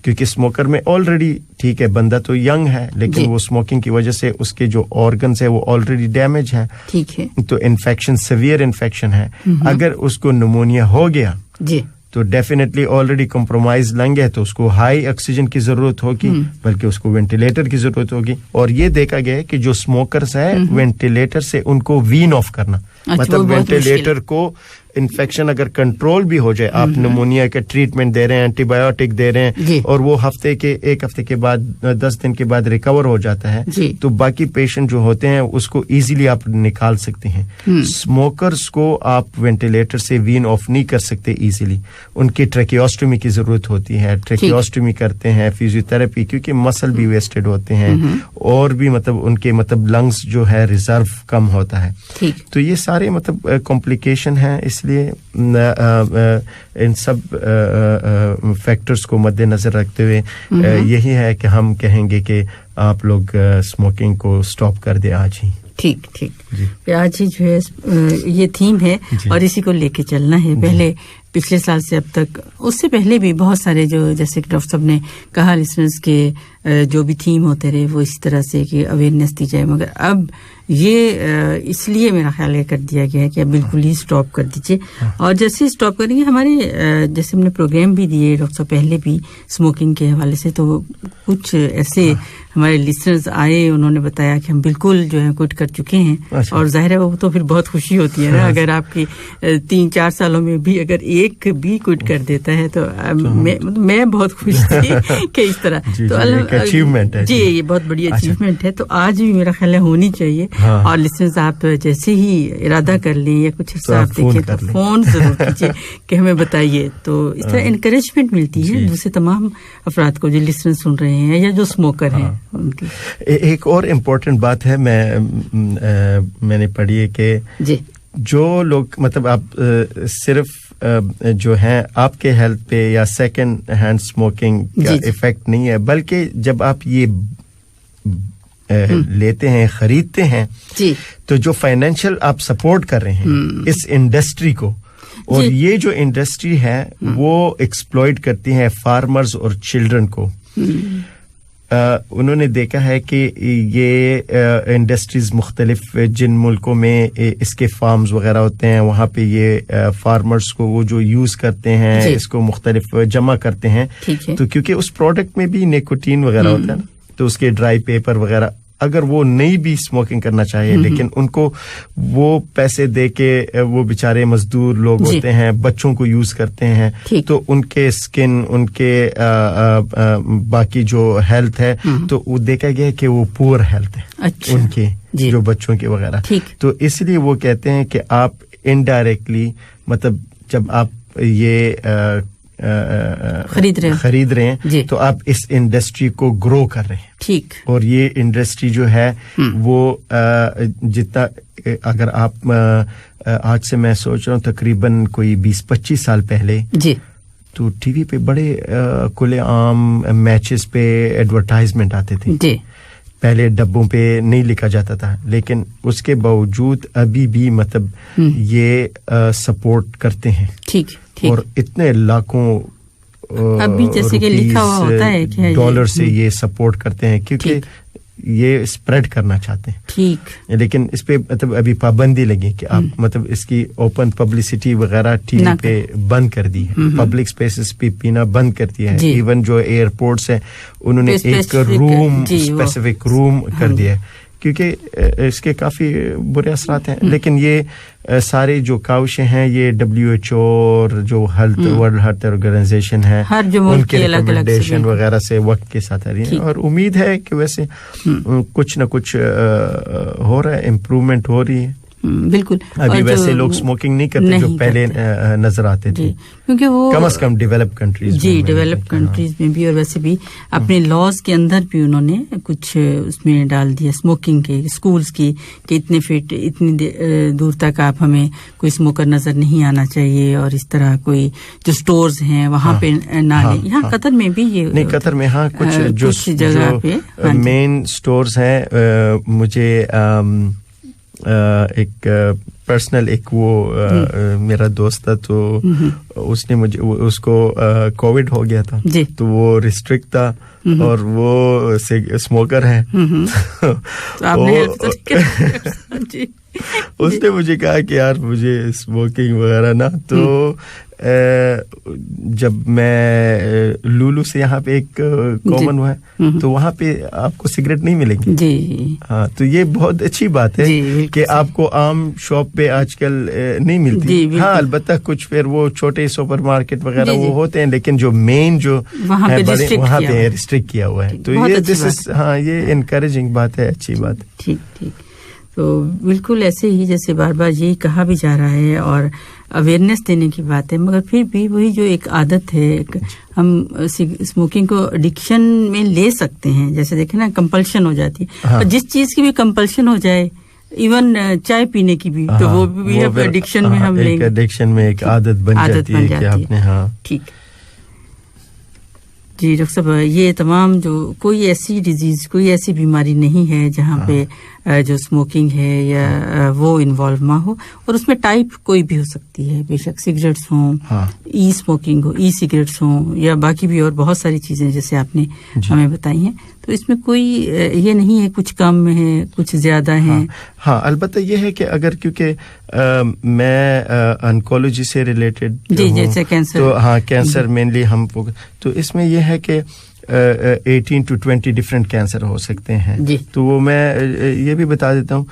क्योंकि स्मोकर में ऑलरेडी ठीक है बंदा तो यंग है लेकिन वो स्मोकिंग की वजह से उसके जो ऑर्गन्स है वो ऑलरेडी डैमेज है. ठीक है. तो इन्फेक्शन सीवियर इन्फेक्शन है. अगर उसको निमोनिया हो गया जी तो डेफिनेटली ऑलरेडी कॉम्प्रोमाइज लंग है तो उसको हाई ऑक्सीजन की जरूरत होगी, बल्कि उसको वेंटिलेटर की जरूरत होगी. और ये देखा गया है कि जो स्मोकर्स है वेंटिलेटर से उनको वीन ऑफ करना, मतलब वेंटिलेटर को इन्फेक्शन अगर कंट्रोल भी हो जाए, आप निमोनिया का ट्रीटमेंट दे रहे हैं, एंटीबायोटिक दे रहे हैं और वो एक हफ्ते के बाद 10 दिन के बाद रिकवर हो जाता है, तो बाकी पेशेंट जो होते हैं उसको इजीली आप निकाल सकते हैं. स्मोकर्स को आप वेंटिलेटर से वीन ऑफ नहीं कर सकते इजीली, उनकी ट्रेकियोस्टोमी की जरूरत होती है. ट्रेकियोस्टोमी करते हैं, फिजियोथेरेपी, क्योंकि मसल भी वेस्टेड होते हैं और भी मतलब उनके मतलब लंग्स जो है रिजर्व कम होता है. तो ये सारे मतलब कॉम्प्लिकेशन है. इसलिए इन सब फैक्टर्स को मद्देनजर रखते हुए यही है कि हम कहेंगे कि आप लोग स्मोकिंग को स्टॉप कर दे आज ही. ठीक ठीक. आज ही जो है ये थीम है और इसी को लेके चलना है. पहले पिछले साल से अब तक, उससे पहले भी बहुत सारे जो जैसे डॉक्टर साहब ने कहा लिसनर्स के जो भी थीम होते रहे वो इस तरह से कि अवेयरनेस दी जाए, मगर अब ये इसलिए मेरा ख्याल ये कर दिया गया है कि अब बिल्कुल ही स्टॉप कर दीजिए. और जैसे स्टॉप करेंगे हमारे जैसे हमने प्रोग्राम भी दिए डॉक्टर साहब पहले भी स्मोकिंग के हवाले से, तो कुछ ऐसे हमारे लिसनर्स आए, उन्होंने बताया कि हम बिल्कुल जो है क्विट कर चुके हैं. और जाहिर है वो तो फिर बहुत खुशी होती है ना, अगर आपकी 3-4 सालों में भी अगर एक भी क्विट कर देता है तो मैं बहुत खुश थी कि इस तरह. तो अचीवमेंट है जी, ये बहुत बड़ी अचीवमेंट है. तो आज भी मेरा ख्याल है होनी चाहिए. और लिसनर्स आप जैसे ही इरादा कर लें या कुछ हिसाब देखें तो फोन जरूर कीजिए कि हमें बताइए. तो इस तरह एनकरेजमेंट मिलती है दूसरे तमाम अफराद को जो लिसनर सुन रहे हैं या जो स्मोकर हैं उनकी. एक और इम्पोर्टेंट बात है मैंने पढ़ी है कि जो लोग मतलब आप सिर्फ जो है आपके हेल्थ पे या सेकंड हैंड स्मोकिंग का इफेक्ट नहीं है, बल्कि जब आप ये लेते हैं, खरीदते हैं, तो जो फाइनेंशियल आप सपोर्ट कर रहे हैं इस इंडस्ट्री को, और ये जो इंडस्ट्री है वो एक्सप्लॉइट करती है फार्मर्स और चिल्ड्रन को. उन्होंने देखा है कि ये इंडस्ट्रीज मुख्तलिफ जिन मुल्कों में इसके फार्म्स वगैरह होते हैं वहाँ पे ये फार्मर्स को वो जो यूज करते हैं इसको मुख्तलिफ जमा करते हैं. तो क्योंकि उस प्रोडक्ट में भी निकोटीन वगैरह होता है ना, तो उसके ड्राई पेपर वगैरह अगर वो नहीं भी स्मोकिंग करना चाहे लेकिन उनको वो पैसे दे के वो बेचारे मजदूर लोग होते हैं, बच्चों को यूज करते हैं, तो उनके स्किन, उनके बाकी जो हेल्थ है तो वो देखा गया है कि वो पुअर हेल्थ है उनके जो बच्चों के वगैरह। तो इसलिए वो कहते हैं कि आप इनडायरेक्टली मतलब जब आप ये खरीद रहे हैं तो आप इस इंडस्ट्री को ग्रो कर रहे हैं। ठीक। और ये इंडस्ट्री जो है वो जितना अगर आप आज से मैं सोच रहा हूँ तकरीबन कोई 20-25 साल पहले जी तो टीवी पे बड़े खुले आम मैचेस पे एडवर्टाइजमेंट आते थे जी। पहले डब्बों पे नहीं लिखा जाता था लेकिन उसके बावजूद अभी भी मतलब ये सपोर्ट करते हैं। ठीक। और इतने लाखों अभी जैसे कि लिखा हुआ होता है कि डॉलर से ये सपोर्ट करते हैं क्योंकि ये स्प्रेड करना चाहते हैं। ठीक। लेकिन इस पे मतलब अभी पाबंदी लगी कि आप मतलब इसकी ओपन पब्लिसिटी वगैरह टीवी पे बंद कर दी है, पब्लिक स्पेसेस पे पीना बंद कर दिया है। इवन जो एयरपोर्ट्स हैं उन्होंने एक रूम स्पेसिफिक रूम कर दिया है क्योंकि इसके काफी बुरे असरात हैं। लेकिन ये सारे जो काउशें हैं ये WHO और जो वर्ल्ड हेल्थ ऑर्गेनाइजेशन है उनके रिकमेंडेशन वगैरह से वक्त के साथ आ रही है और उम्मीद है कि वैसे कुछ ना कुछ हो रहा है, इम्प्रूवमेंट हो रही है। बिल्कुल। अभी वैसे लोग स्मोकिंग नहीं करते जो पहले नजर आते थे क्योंकि वो कम से कम डेवलप्ड कंट्रीज जी डेवलप्ड कंट्रीज में भी और वैसे भी अपने लॉज के अंदर भी उन्होंने कुछ उसमें डाल दिया स्मोकिंग के स्कूल्स की कि इतने फीट इतनी दूर तक आप हमें कोई स्मोकर नजर नहीं आना चाहिए और इस तरह कोई जो स्टोर्स हैं वहां पे ना यहाँ कतर में भी ये नहीं कतर में कुछ जो जगह पे मेन स्टोर्स हैं मुझे एक पर्सनल एक वो मेरा दोस्त था तो उसने मुझे उसको कोविड हो गया था तो वो रिस्ट्रिक्ट था और वो स्मोकर है उसने मुझे कहा कि यार मुझे स्मोकिंग वगैरह ना तो जब मैं लुलू से यहाँ पे एक कॉमन हुआ है तो वहाँ पे आपको सिगरेट नहीं मिलेगी जी। हाँ तो ये बहुत अच्छी बात है कि आपको आम शॉप पे आजकल नहीं मिलती। हाँ अलबत्ता कुछ फिर वो छोटे सुपरमार्केट वगैरह वो होते हैं लेकिन जो मेन जो है बड़े वहाँ पे रिस्ट्रिक्ट किया हुआ है तो ये दिस इज हाँ ये इनकरेजिंग बात है, अच्छी बात है। ठीक ठीक। तो बिल्कुल ऐसे ही जैसे बार बार यही कहा भी जा रहा है और अवेयरनेस देने की बात है मगर फिर भी वही जो एक आदत है हम स्मोकिंग को एडिक्शन में ले सकते हैं। जैसे देखें ना कंपल्शन हो जाती है और जिस चीज की भी कंपल्शन हो जाए इवन चाय पीने की भी तो वो भी एडिक्शन में हम लेंगे, एडिक्शन में एक आदत बन जाती है कि आपने हाँ ठीक जी। डॉक्टर साहब ये तमाम जो कोई ऐसी डिजीज कोई ऐसी बीमारी नहीं है जहाँ पे जो स्मोकिंग है या वो इन्वॉल्व ना हो और उसमें टाइप कोई भी हो सकती है बेशक सिगरेट्स हों ई स्मोकिंग हो ई सिगरेट्स हों या बाकी भी और बहुत सारी चीजें जैसे आपने हमें बताई हैं तो इसमें कोई ये नहीं है कुछ कम है कुछ ज्यादा है। हाँ अलबत्ता ये है कि अगर क्योंकि मैं ऑन्कोलॉजी से रिलेटेड जैसे कैंसर तो हाँ कैंसर मेनली हम तो इसमें ये है कि 18 to 20 डिफरेंट कैंसर हो सकते हैं तो वो मैं ये भी बता देता हूँ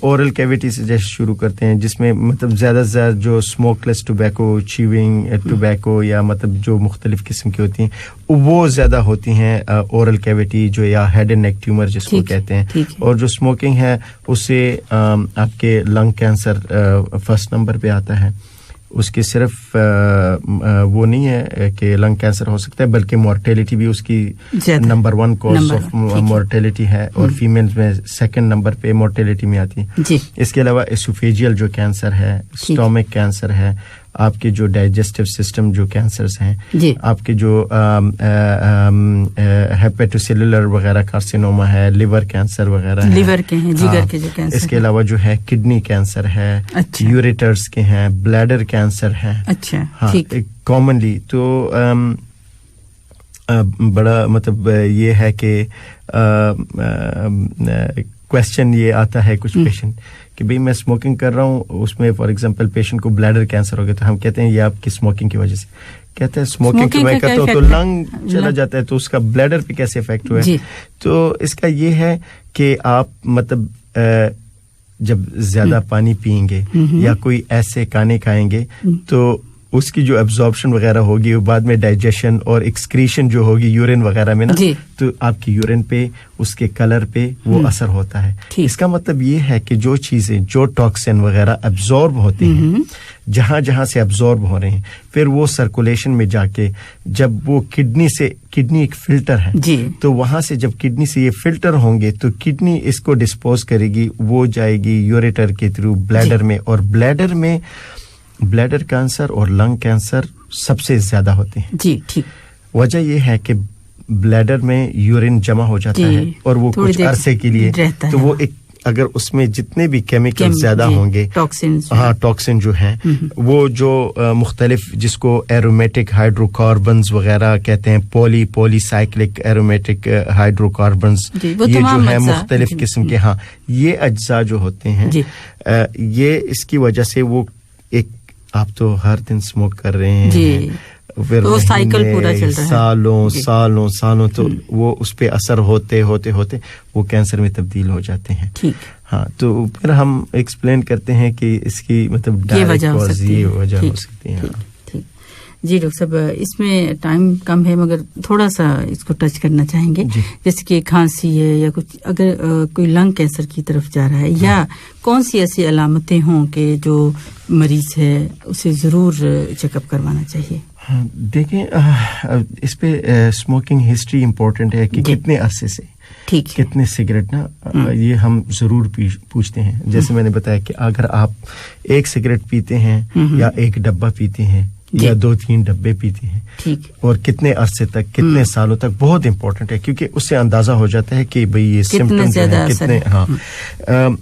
ओरल कैविटी से जैसे शुरू करते हैं जिसमें मतलब ज्यादा से ज्यादा जो स्मोकलेस टोबैको च्यूइंग टोबैको या मतलब जो मुख्तलिफ किस्म की होती हैं वो ज्यादा होती हैं ओरल कैविटी जो या हेड एंड नेक ट्यूमर जिसको कहते हैं और जो स्मोकिंग है उससे आपके लंग कैंसर फर्स्ट नंबर पे आता है। उसकी सिर्फ वो नहीं है कि लंग कैंसर हो सकता है बल्कि मॉर्टेलिटी भी उसकी नंबर 1 कॉज ऑफ मॉर्टेलिटी है और फीमेल्स में सेकंड नंबर पे मॉर्टेलिटी में आती है। इसके अलावा एसोफेजियल जो कैंसर है स्टोमक कैंसर है आपके जो डाइजेस्टिव सिस्टम जो कैंसर्स हैं आपके जो हेपेटोसेलुलर वगैरह कार्सिनोमा है लिवर कैंसर वगैरह है लिवर के हैं जिगर के जो कैंसर इसके अलावा जो है किडनी कैंसर है यूरेटर्स के हैं ब्लैडर कैंसर है हाँ कॉमनली तो बड़ा मतलब ये है कि क्वेश्चन ये आता है कुछ पेशेंट कि भाई मैं स्मोकिंग कर रहा हूँ उसमें फॉर एग्जांपल पेशेंट को ब्लैडर कैंसर हो गया तो हम कहते हैं ये आपकी स्मोकिंग की वजह से कहते हैं स्मोकिंग मैं करता हूँ तो लंग चला जाता है तो उसका ब्लैडर पे कैसे इफेक्ट हुआ है तो इसका ये है کہ آپ مطلب جب زیادہ پانی پئیں گے یا کوئی ایسے کھانے کھائیں گے تو اس کی جو ایبزارپشن وغیرہ ہوگی وہ بعد میں ڈائجیشن اور ایکسکریشن جو ہوگی یورین وغیرہ میں نا تو آپ کی یورین پہ اس کے کلر پہ وہ اثر ہوتا ہے. اس کا مطلب یہ ہے کہ جو چیزیں جو ٹاکسن وغیرہ ایبزارب ہوتے ہیں جہاں جہاں سے ایبزارب ہو رہے ہیں پھر وہ سرکولیشن میں جا کے جب وہ کڈنی ایک فلٹر ہے تو وہاں سے جب کڈنی سے یہ فلٹر ہوں گے تو کڈنی اس کو ڈسپوز کرے گی, وہ جائے گی یوریٹر کے تھرو بلیڈر میں, اور بلیڈر میں بلیڈر کینسر اور لنگ کینسر سب سے زیادہ ہوتے ہیں. جی ٹھیک. وجہ یہ ہے کہ بلیڈر میں یورین جمع ہو جاتا ہے اور وہ کچھ عرصے کے لیے تو وہ ایک اگر اس میں جتنے بھی کیمیکل زیادہ ہوں گے ٹاکسن جو ہیں وہ جو مختلف جس کو ایرومیٹک ہائیڈرو کاربنز وغیرہ کہتے ہیں, پولی سائکلک ایرومیٹک ہائیڈرو کاربنز, یہ جو ہے مختلف قسم کے یہ اجزاء جو ہوتے ہیں یہ اس کی وجہ سے وہ ایک آپ تو ہر دن اسموک کر رہے ہیں پھر وہ سائیکل پورا چل رہا ہے سالوں تو وہ اس پہ اثر ہوتے وہ کینسر میں تبدیل ہو جاتے ہیں. تو پھر ہم ایکسپلین کرتے ہیں کہ اس کی مطلب ڈائریکٹ کاز یہ وجہ ہو سکتی ہے. جی ڈاکٹر صاحب, اس میں ٹائم کم ہے مگر تھوڑا سا اس کو ٹچ کرنا چاہیں گے. جیسے کہ کھانسی ہے یا کچھ اگر کوئی لنگ کینسر کی طرف جا رہا ہے یا کون سی ایسی علامتیں ہوں کہ جو مریض ہے اسے ضرور چیک اپ کروانا چاہیے؟ دیکھیں اس پہ اسموکنگ ہسٹری امپورٹنٹ ہے کہ کتنے عرصے سے کتنے سگریٹ نا یہ ہم ضرور پوچھتے ہیں. جیسے میں نے بتایا کہ اگر آپ ایک سگریٹ پیتے ہیں یا ایک ڈبہ پیتے ہیں یا 2-3 ڈبے پیتے ہیں اور کتنے عرصے تک کتنے سالوں تک بہت امپورٹنٹ ہے کیونکہ اس سے اندازہ ہو جاتا ہے کہ بھئی یہ سمپٹمز ہیں کتنے.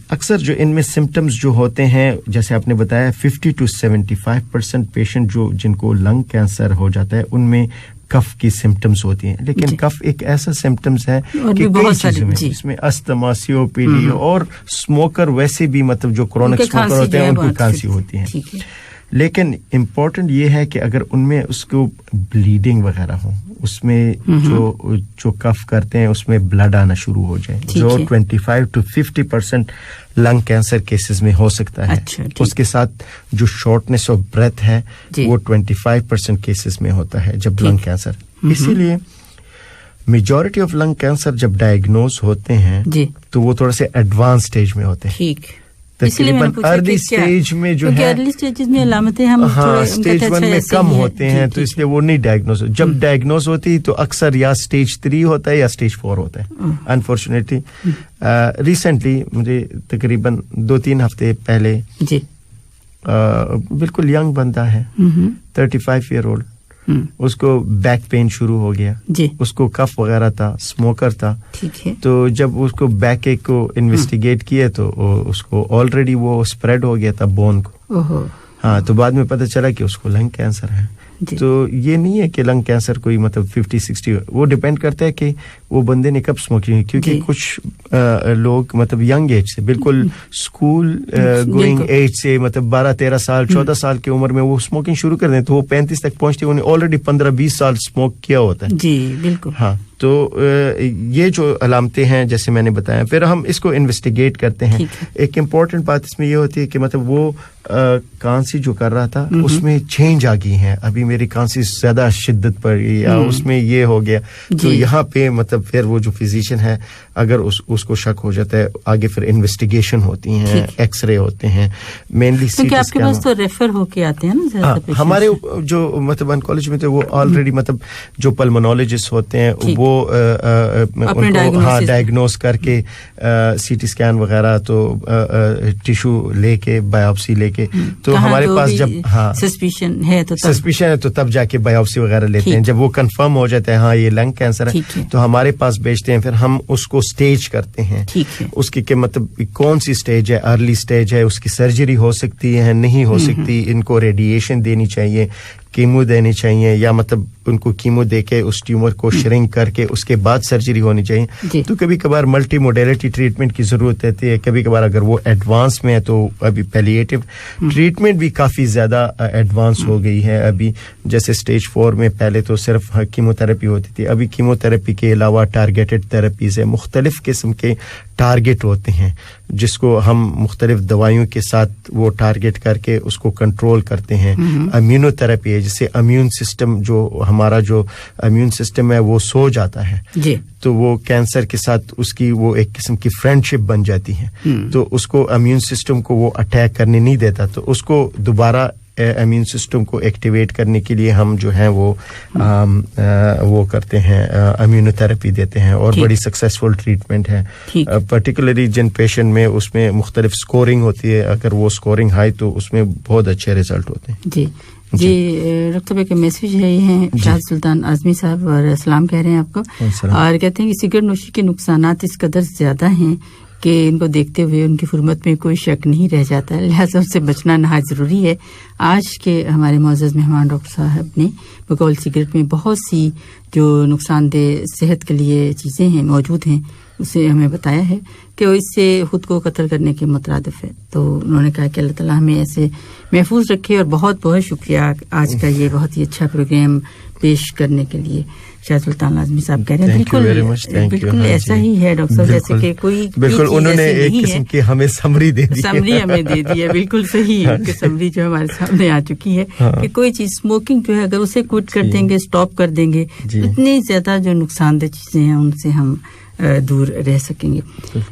اکثر جو ان میں سمپٹمز جو ہوتے ہیں جیسے آپ نے بتایا 50 to 75% پیشنٹ جن کو لنگ کینسر ہو جاتا ہے ان میں کف کی سمپٹمز ہوتی ہیں, لیکن کف ایک ایسا سمپٹمز ہے کہ کئی چیزوں میں اس میں استما, COPD اور اسموکر ویسے بھی مطلب جو کرونک اسموکر ہوتے ہیں ان کو کھانسی ہوتی ہے. لیکن امپورٹنٹ یہ ہے کہ اگر ان میں اس کو بلیڈنگ وغیرہ ہو, اس میں جو کف کرتے ہیں اس میں بلڈ آنا شروع ہو جائے, جو 25 to 50% لنگ کینسر کیسز میں ہو سکتا ہے. اس کے ساتھ جو شارٹنس آف بریتھ ہے وہ 25% کیسز میں ہوتا ہے جب لنگ کینسر. اسی لیے میجورٹی آف لنگ کینسر جب ڈائگنوز ہوتے ہیں تو وہ تھوڑا سے ایڈوانس سٹیج میں ہوتے ہیں. تقریباً ارلی سٹیج میں جو ہے ارلی سٹیجز میں علامتیں ہم سٹیج 1 میں کم ہوتے ہیں تو اس لیے وہ نہیں ڈائگنوز. جب ڈائگنوز ہوتی تو اکثر یا سٹیج 3 ہوتا ہے یا سٹیج 4 ہوتا ہے. انفارچونیٹلی ریسنٹلی مجھے تقریباً 2-3 ہفتے پہلے بالکل ینگ بندہ ہے 35 ایئر اولڈ, اس کو بیک پین شروع ہو گیا, اس کو کف وغیرہ تھا, اسموکر تھا. تو جب اس کو بیک ایک کو انویسٹیگیٹ کیا تو اس کو آلریڈی وہ اسپریڈ ہو گیا تھا بون کو. تو بعد میں پتہ چلا کہ اس کو لنگ کینسر ہے. تو یہ نہیں ہے کہ لنگ کینسر کوئی مطلب 50-60, وہ ڈیپینڈ کرتا ہے کہ وہ بندے نے کب اسموکنگ, کیونکہ کچھ لوگ مطلب ینگ ایج سے بالکل اسکول گوئنگ ایج سے مطلب 12-13 سال 14 سال کی عمر میں وہ اسموکنگ شروع کر دیں تو وہ 35 تک پہنچتے ہیں, انہیں آلریڈی 15-20 سال اسموک کیا ہوتا ہے. جی بالکل. تو یہ جو علامتیں ہیں جیسے میں نے بتایا, پھر ہم اس کو انویسٹیگیٹ کرتے ہیں. ایک امپورٹنٹ بات اس میں یہ ہوتی ہے کہ مطلب وہ کانسی جو کر رہا تھا اس میں چینج آ گئی ہیں, ابھی میری کانسی زیادہ شدت پڑ گئی یا اس میں یہ ہو گیا. تو یہاں پہ مطلب پھر وہ جو فزیشین ہے اگر اس کو شک ہو جاتا ہے آگے پھر انویسٹیگیشن ہوتی ہیں, ایکس رے ہوتے ہیں, مینلی کیونکہ آپ کے پاس تو ریفر ہو کے آتے ہیں نا ہمارے جو مطلب انکالوجی میں تھے وہ آلریڈی مطلب جو پلمونالوجسٹ ہوتے ہیں وہ ڈائگنوز کر کے CT اسکین وغیرہ تو ٹیشو لے کے بایوپسی لے کے تو ہمارے پاس جب سسپیشن ہے تو تب جا کے بایوپسی وغیرہ لیتے ہیں. جب وہ کنفرم ہو جاتا ہے یہ لنگ کینسر ہے تو ہمارے پاس بھیجتے ہیں, پھر ہم اس کو سٹیج کرتے ہیں. اس کی کہ مطلب کون سی سٹیج ہے, ارلی سٹیج ہے, اس کی سرجری ہو سکتی ہے نہیں ہو سکتی, ان کو ریڈیشن دینی چاہیے कीमो देनी चाहिए या मतलब उनको कीमो देके उस ट्यूमर को श्रिंक करके उसके बाद सर्जरी होनी चाहिए तो कभी कभार मल्टी मोडेलिटी ट्रीटमेंट की जरूरत रहती है कभी कभार अगर वो एडवांस में है तो अभी पैलिएटिव ट्रीटमेंट भी काफी ज्यादा एडवांस हो गई है अभी जैसे स्टेज 4 में पहले तो सिर्फ कीमोथेरेपी होती थी अभी कीमोथेरेपी के अलावा टारगेटेड थेरेपीज है मुख्तलिफ किस्म के टारगेट होते हैं जिसको हम मुख्तलिफ दवाइयों के साथ वो टारगेट करके उसको कंट्रोल करते हैं इम्यूनोथेरेपी है जिससे इम्यून सिस्टम जो हमारा जो इम्यून सिस्टम है वो सो जाता है जी तो वो कैंसर के साथ उसकी वो एक किस्म की फ्रेंडशिप बन जाती है तो उसको इम्यून सिस्टम को वो अटैक करने नहीं देता तो उसको दोबारा इम्यून सिस्टम को एक्टिवेट करने के लिए हम जो है वो करते हैं इम्यूनोथेरेपी देते हैं और बड़ी सक्सेसफुल ट्रीटमेंट है पर्टिकुलरली जिन पेशेंट में उसमें मुख्तलिफ स्कोरिंग होती है अगर वो स्कोरिंग हाई तो उसमें बहुत अच्छे रिजल्ट होते हैं जी डॉक्टर भाई के मैसेज है ये हैं शाह सुल्तान आजमी साहब और सलाम कह रहे हैं आपको और कहते हैं कि सिगरेट नोशी के नुकसानात इस कदर ज्यादा हैं कि इनको देखते हुए उनकी हुर्मत में कोई शक नहीं रह जाता है लिहाजा उससे बचना नहायत ज़रूरी है आज के हमारे मुअज़्ज़ज़ मेहमान डॉक्टर साहब ने बकौल सिगरेट में बहुत सी जो नुकसानदेह सेहत के लिए चीज़ें हैं मौजूद हैं उसे हमें बताया है कि वो इससे खुद को कत्ल करने के मुतरादिफ है तो उन्होंने कहा कि अल्लाह ताला हमें ऐसे महफूज रखे और बहुत बहुत शुक्रिया आज का ये बहुत ही अच्छा प्रोग्राम पेश करने के लिए शाह सुल्तान आजमी साहब कह रहे हैं बिल्कुल ऐसा ही है डॉक्टर साहब जैसे कि कोई बिल्कुल उन्होंने एक किस्म की हमें समरी दे दी हमें दे दी है बिल्कुल सही कि समरी जो हमारे सामने आ चुकी है कि कोई चीज स्मोकिंग जो है अगर उसे क्विट कर देंगे स्टॉप कर देंगे इतनी ज्यादा जो नुकसानदेह चीजें हैं उनसे हम दूर रह सकेंगे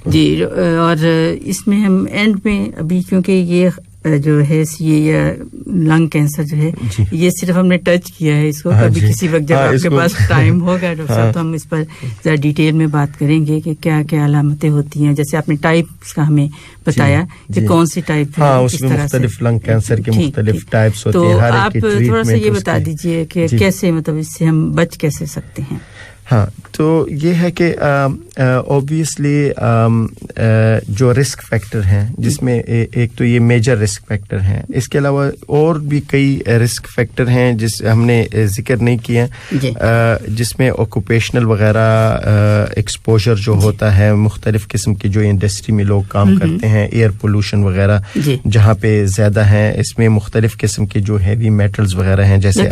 जी और इसमें हम एंड में अभी क्योंकि ये जो है ये या लंग कैंसर जो है ये सिर्फ हमने टच किया है इसको कभी किसी वक्त जब आपके पास टाइम होगा डॉक्टर साहब तो हम इस पर ज़रा डिटेल में बात करेंगे कि क्या क्या अलामतें होती हैं जैसे आपने टाइप्स का हमें बताया कि कौन सी टाइप है उसमें मुख्तलिफ लंग कैंसर के मुख्तलिफ टाइप्स होते हैं तो आप थोड़ा सा ये बता दीजिए कि कैसे मतलब इससे हम बच कैसे सकते हैं हाँ तो ये है कि ऑब्वियसली जो रिस्क फैक्टर हैं जिसमें एक तो ये मेजर रिस्क फैक्टर हैं इसके अलावा और भी कई रिस्क फैक्टर हैं जिस हमने जिक्र नहीं किए जिसमें ऑक्यूपेशनल वगैरह एक्सपोजर जो होता है मुख्तलिफ किस्म की जो इंडस्ट्री में लोग काम करते हैं एयर पोल्यूशन वगैरह जहाँ पे ज्यादा है इसमें मुख्तलिफ किस्म के जो हैवी मेटल्स वगैरह हैं जैसे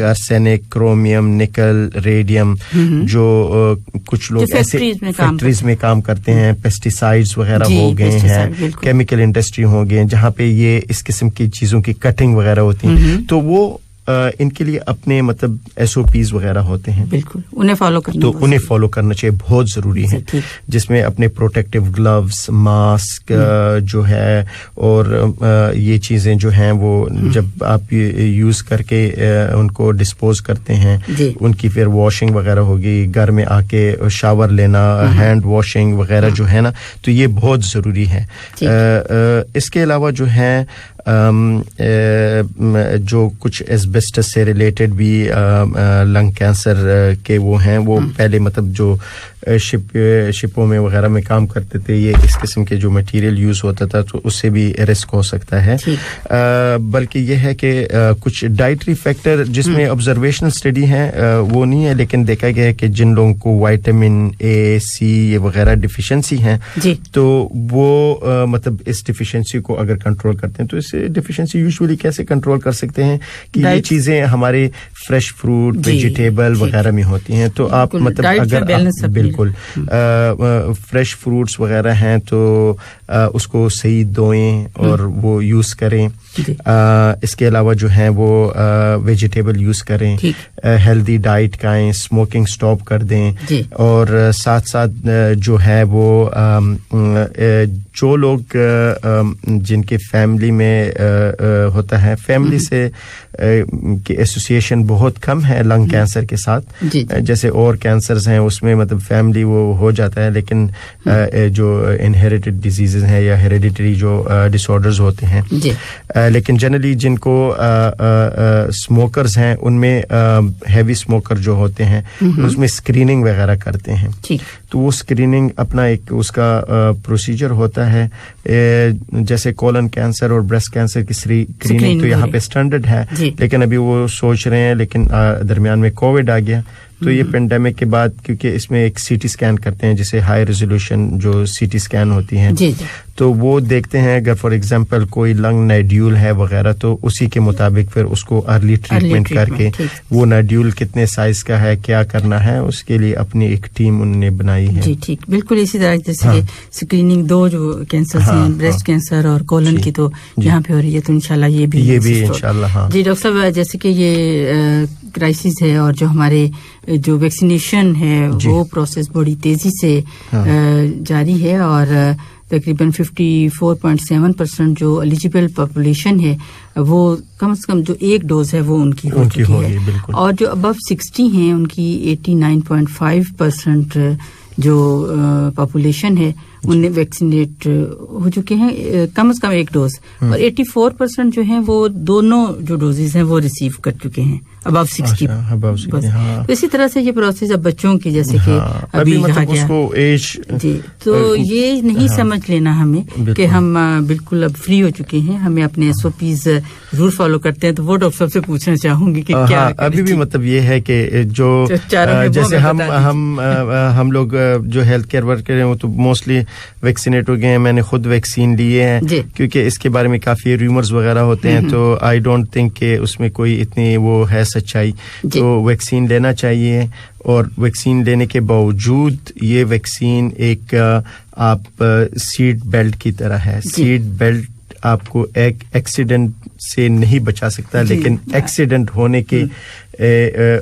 आर्सेनिक क्रोमियम निकल रेडियम जो कुछ लोग ऐसे फैक्ट्रीज में काम करते हैं पेस्टिसाइड्स वगैरह हो गए हैं केमिकल इंडस्ट्री हो गए जहाँ पे ये इस किस्म की चीजों की कटिंग वगैरह होती है तो वो इनके लिए अपने मतलब एसओपीज वगैरह होते हैं बिल्कुल उन्हें फॉलो करना तो उन्हें फॉलो करना चाहिए बहुत जरूरी है जिसमें अपने प्रोटेक्टिव ग्लव्स मास्क जो है और ये चीजें जो हैं वो जब आप यूज करके उनको डिस्पोज करते हैं उनकी फिर वॉशिंग वगैरह होगी घर में आके शावर लेना हैंड वॉशिंग वगैरह जो है ना तो ये बहुत जरूरी है इसके अलावा जो है जो कुछ एस्बेस्टस से रिलेटेड भी लंग कैंसर के वो हैं वो पहले मतलब जो शिपों में वगैरह में काम करते थे ये इस किस्म के जो मटेरियल यूज होता था तो उससे भी रिस्क हो सकता है बल्कि ये है कि कुछ डाइटरी फैक्टर जिसमें ऑब्जर्वेशनल स्टडी है वो नहीं है लेकिन देखा गया है कि जिन लोगों को विटामिन ए सी ये वगैरह डिफिशिएंसी है तो वो मतलब इस डिफिशिएंसी को अगर कंट्रोल करते हैं तो इस डिफिशिएंसी यूजुअली कैसे कंट्रोल कर सकते हैं कि ये चीजें हमारे फ्रेश फ्रूट वेजिटेबल वगैरह में होती हैं तो आप मतलब अगर बिल्कुल फ्रेश फ्रूट्स वगैरह हैं तो उसको सही धोएं और वो यूज करें इसके अलावा जो है वो वेजिटेबल यूज करें हेल्दी डाइट खाएं स्मोकिंग स्टॉप कर दें और साथ साथ जो है वो जो लोग जिनके फैमिली में होता है फैमिली से की एसोसिएशन बहुत कम है लंग कैंसर के साथ जैसे और कैंसर्स हैं उसमें मतलब फैमिली वो हो जाता है लेकिन जो इनहेरिटेड डिजीजेस हैं या हेरिडिटरी जो डिसऑर्डर्स होते हैं लेकिन जनरली जिनको स्मोकर्स हैं उनमें हैवी स्मोकर जो होते हैं उसमें स्क्रीनिंग वगैरह करते हैं तो वो स्क्रीनिंग अपना एक उसका प्रोसीजर होता है जैसे कोलन कैंसर और ब्रेस्ट کینسر کی اسکریننگ تو یہاں پہ اسٹینڈرڈ ہے, لیکن ابھی وہ سوچ رہے ہیں, لیکن درمیان میں کووڈ آ گیا تو یہ پینڈیمک کے بعد, کیونکہ اس میں ایک سی ٹی اسکین کرتے ہیں جسے ہائی ریزولوشن جو سی ٹی اسکین ہوتی ہیں, تو وہ دیکھتے ہیں اگر فار ایگزامپل کوئی لنگ نیڈیول ہے وغیرہ تو اسی کے مطابق پھر اس کو ارلی ٹریٹمنٹ کر کے وہ نیڈیول کتنے سائز کا ہے, کیا کرنا ہے, اس کے لیے اپنی ایک ٹیم انہوں نے بنائی ہے. جی ٹھیک, بالکل اسی طرح جیسے کہ اسکریننگ 2 جو کینسر ہیں, بریسٹ کینسر اور کولن کی, تو یہاں پہ ہو رہی ہے, تو انشاءاللہ یہ بھی انشاءاللہ. جی ڈاکٹر صاحب, جیسے کہ یہ کرائسس ہے اور جو ہمارے جو ویکسینیشن ہے وہ پروسیس بڑی تیزی سے جاری ہے, اور تقریباً 54.7% جو ایلیجیبل پاپولیشن ہے وہ کم سے کم جو ایک ڈوز ہے وہ ان کی ہو چکی ہے, اور جو ابو 60 ہیں ان کی 89.5% جو پاپولیشن ہے انہیں ویکسینیٹ ہو چکے ہیں کم از کم ایک ڈوز, اور 84% جو ہیں وہ دونوں جو ڈوزز ہیں وہ ریسیو کر چکے ہیں ابو 60. تو اسی طرح سے یہ پروسیس اب بچوں کی جیسے کہ ابھی کہا گیا جی, تو یہ نہیں سمجھ لینا ہمیں کہ ہم بالکل اب فری ہو چکے ہیں, ہمیں اپنے SOPs ضرور فالو کرتے ہیں. تو وہ ڈاکٹر صاحب سے پوچھنا چاہوں گی کہ کیا ابھی بھی مطلب یہ ہے کہ جو جیسے ہم لوگ جو ہیلتھ کیئر ورکر ہیں وہ تو موسٹلی ویکسینیٹ ہو گئے ہیں, میں نے خود ویکسین لیے ہیں کیونکہ اس کے بارے میں کافی ریومرز وغیرہ ہوتے ہیں, تو آئی ڈونٹ تھنک کہ اس میں کوئی اتنی وہ ہے سچائی, تو ویکسین لینا چاہیے. اور ویکسین لینے کے باوجود یہ ویکسین ایک آپ سیٹ بیلٹ کی طرح ہے. سیٹ بیلٹ آپ کو ایک ایکسیڈنٹ سے نہیں بچا سکتا, لیکن ایکسیڈنٹ ہونے کی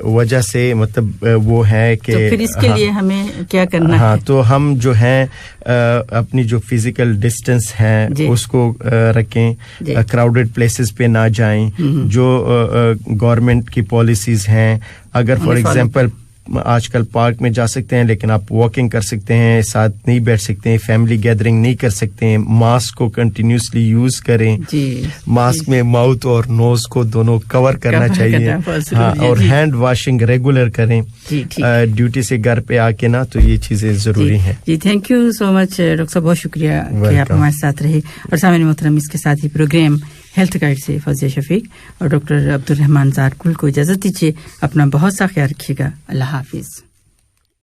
وجہ سے مطلب وہ ہے کہ پھر اس کے لیے ہمیں کیا کرنا ہے. تو ہم جو ہیں اپنی جو فزیکل ڈسٹینس ہے اس کو رکھیں, کراؤڈڈ پلیسز پہ نہ جائیں, جو گورنمنٹ کی پالیسیز ہیں, اگر فار ایگزامپل آج کل پارک میں جا سکتے ہیں لیکن آپ واکنگ کر سکتے ہیں, ساتھ نہیں بیٹھ سکتے ہیں, فیملی گیدرنگ نہیں کر سکتے ہیں, ماسک کو کنٹینیوسلی یوز کریں, ماسک میں ماؤتھ اور نوز کو دونوں کور کرنا چاہیے, اور ہینڈ واشنگ ریگولر کریں ڈیوٹی سے گھر پہ آ کے نا, تو یہ چیزیں ضروری ہیں. جی thank you so much doctor صاحب, بہت شکریہ کہ آپ ہمارے ساتھ رہے. اور سامعین محترم, اس کے ساتھ ہی پروگرام ہیلتھ گائیڈ سے فوزیہ شفیق اور ڈاکٹر عبدالرحمان زارکل کو اجازت دیجیے. اپنا بہت سا خیال رکھیے گا. اللہ حافظ.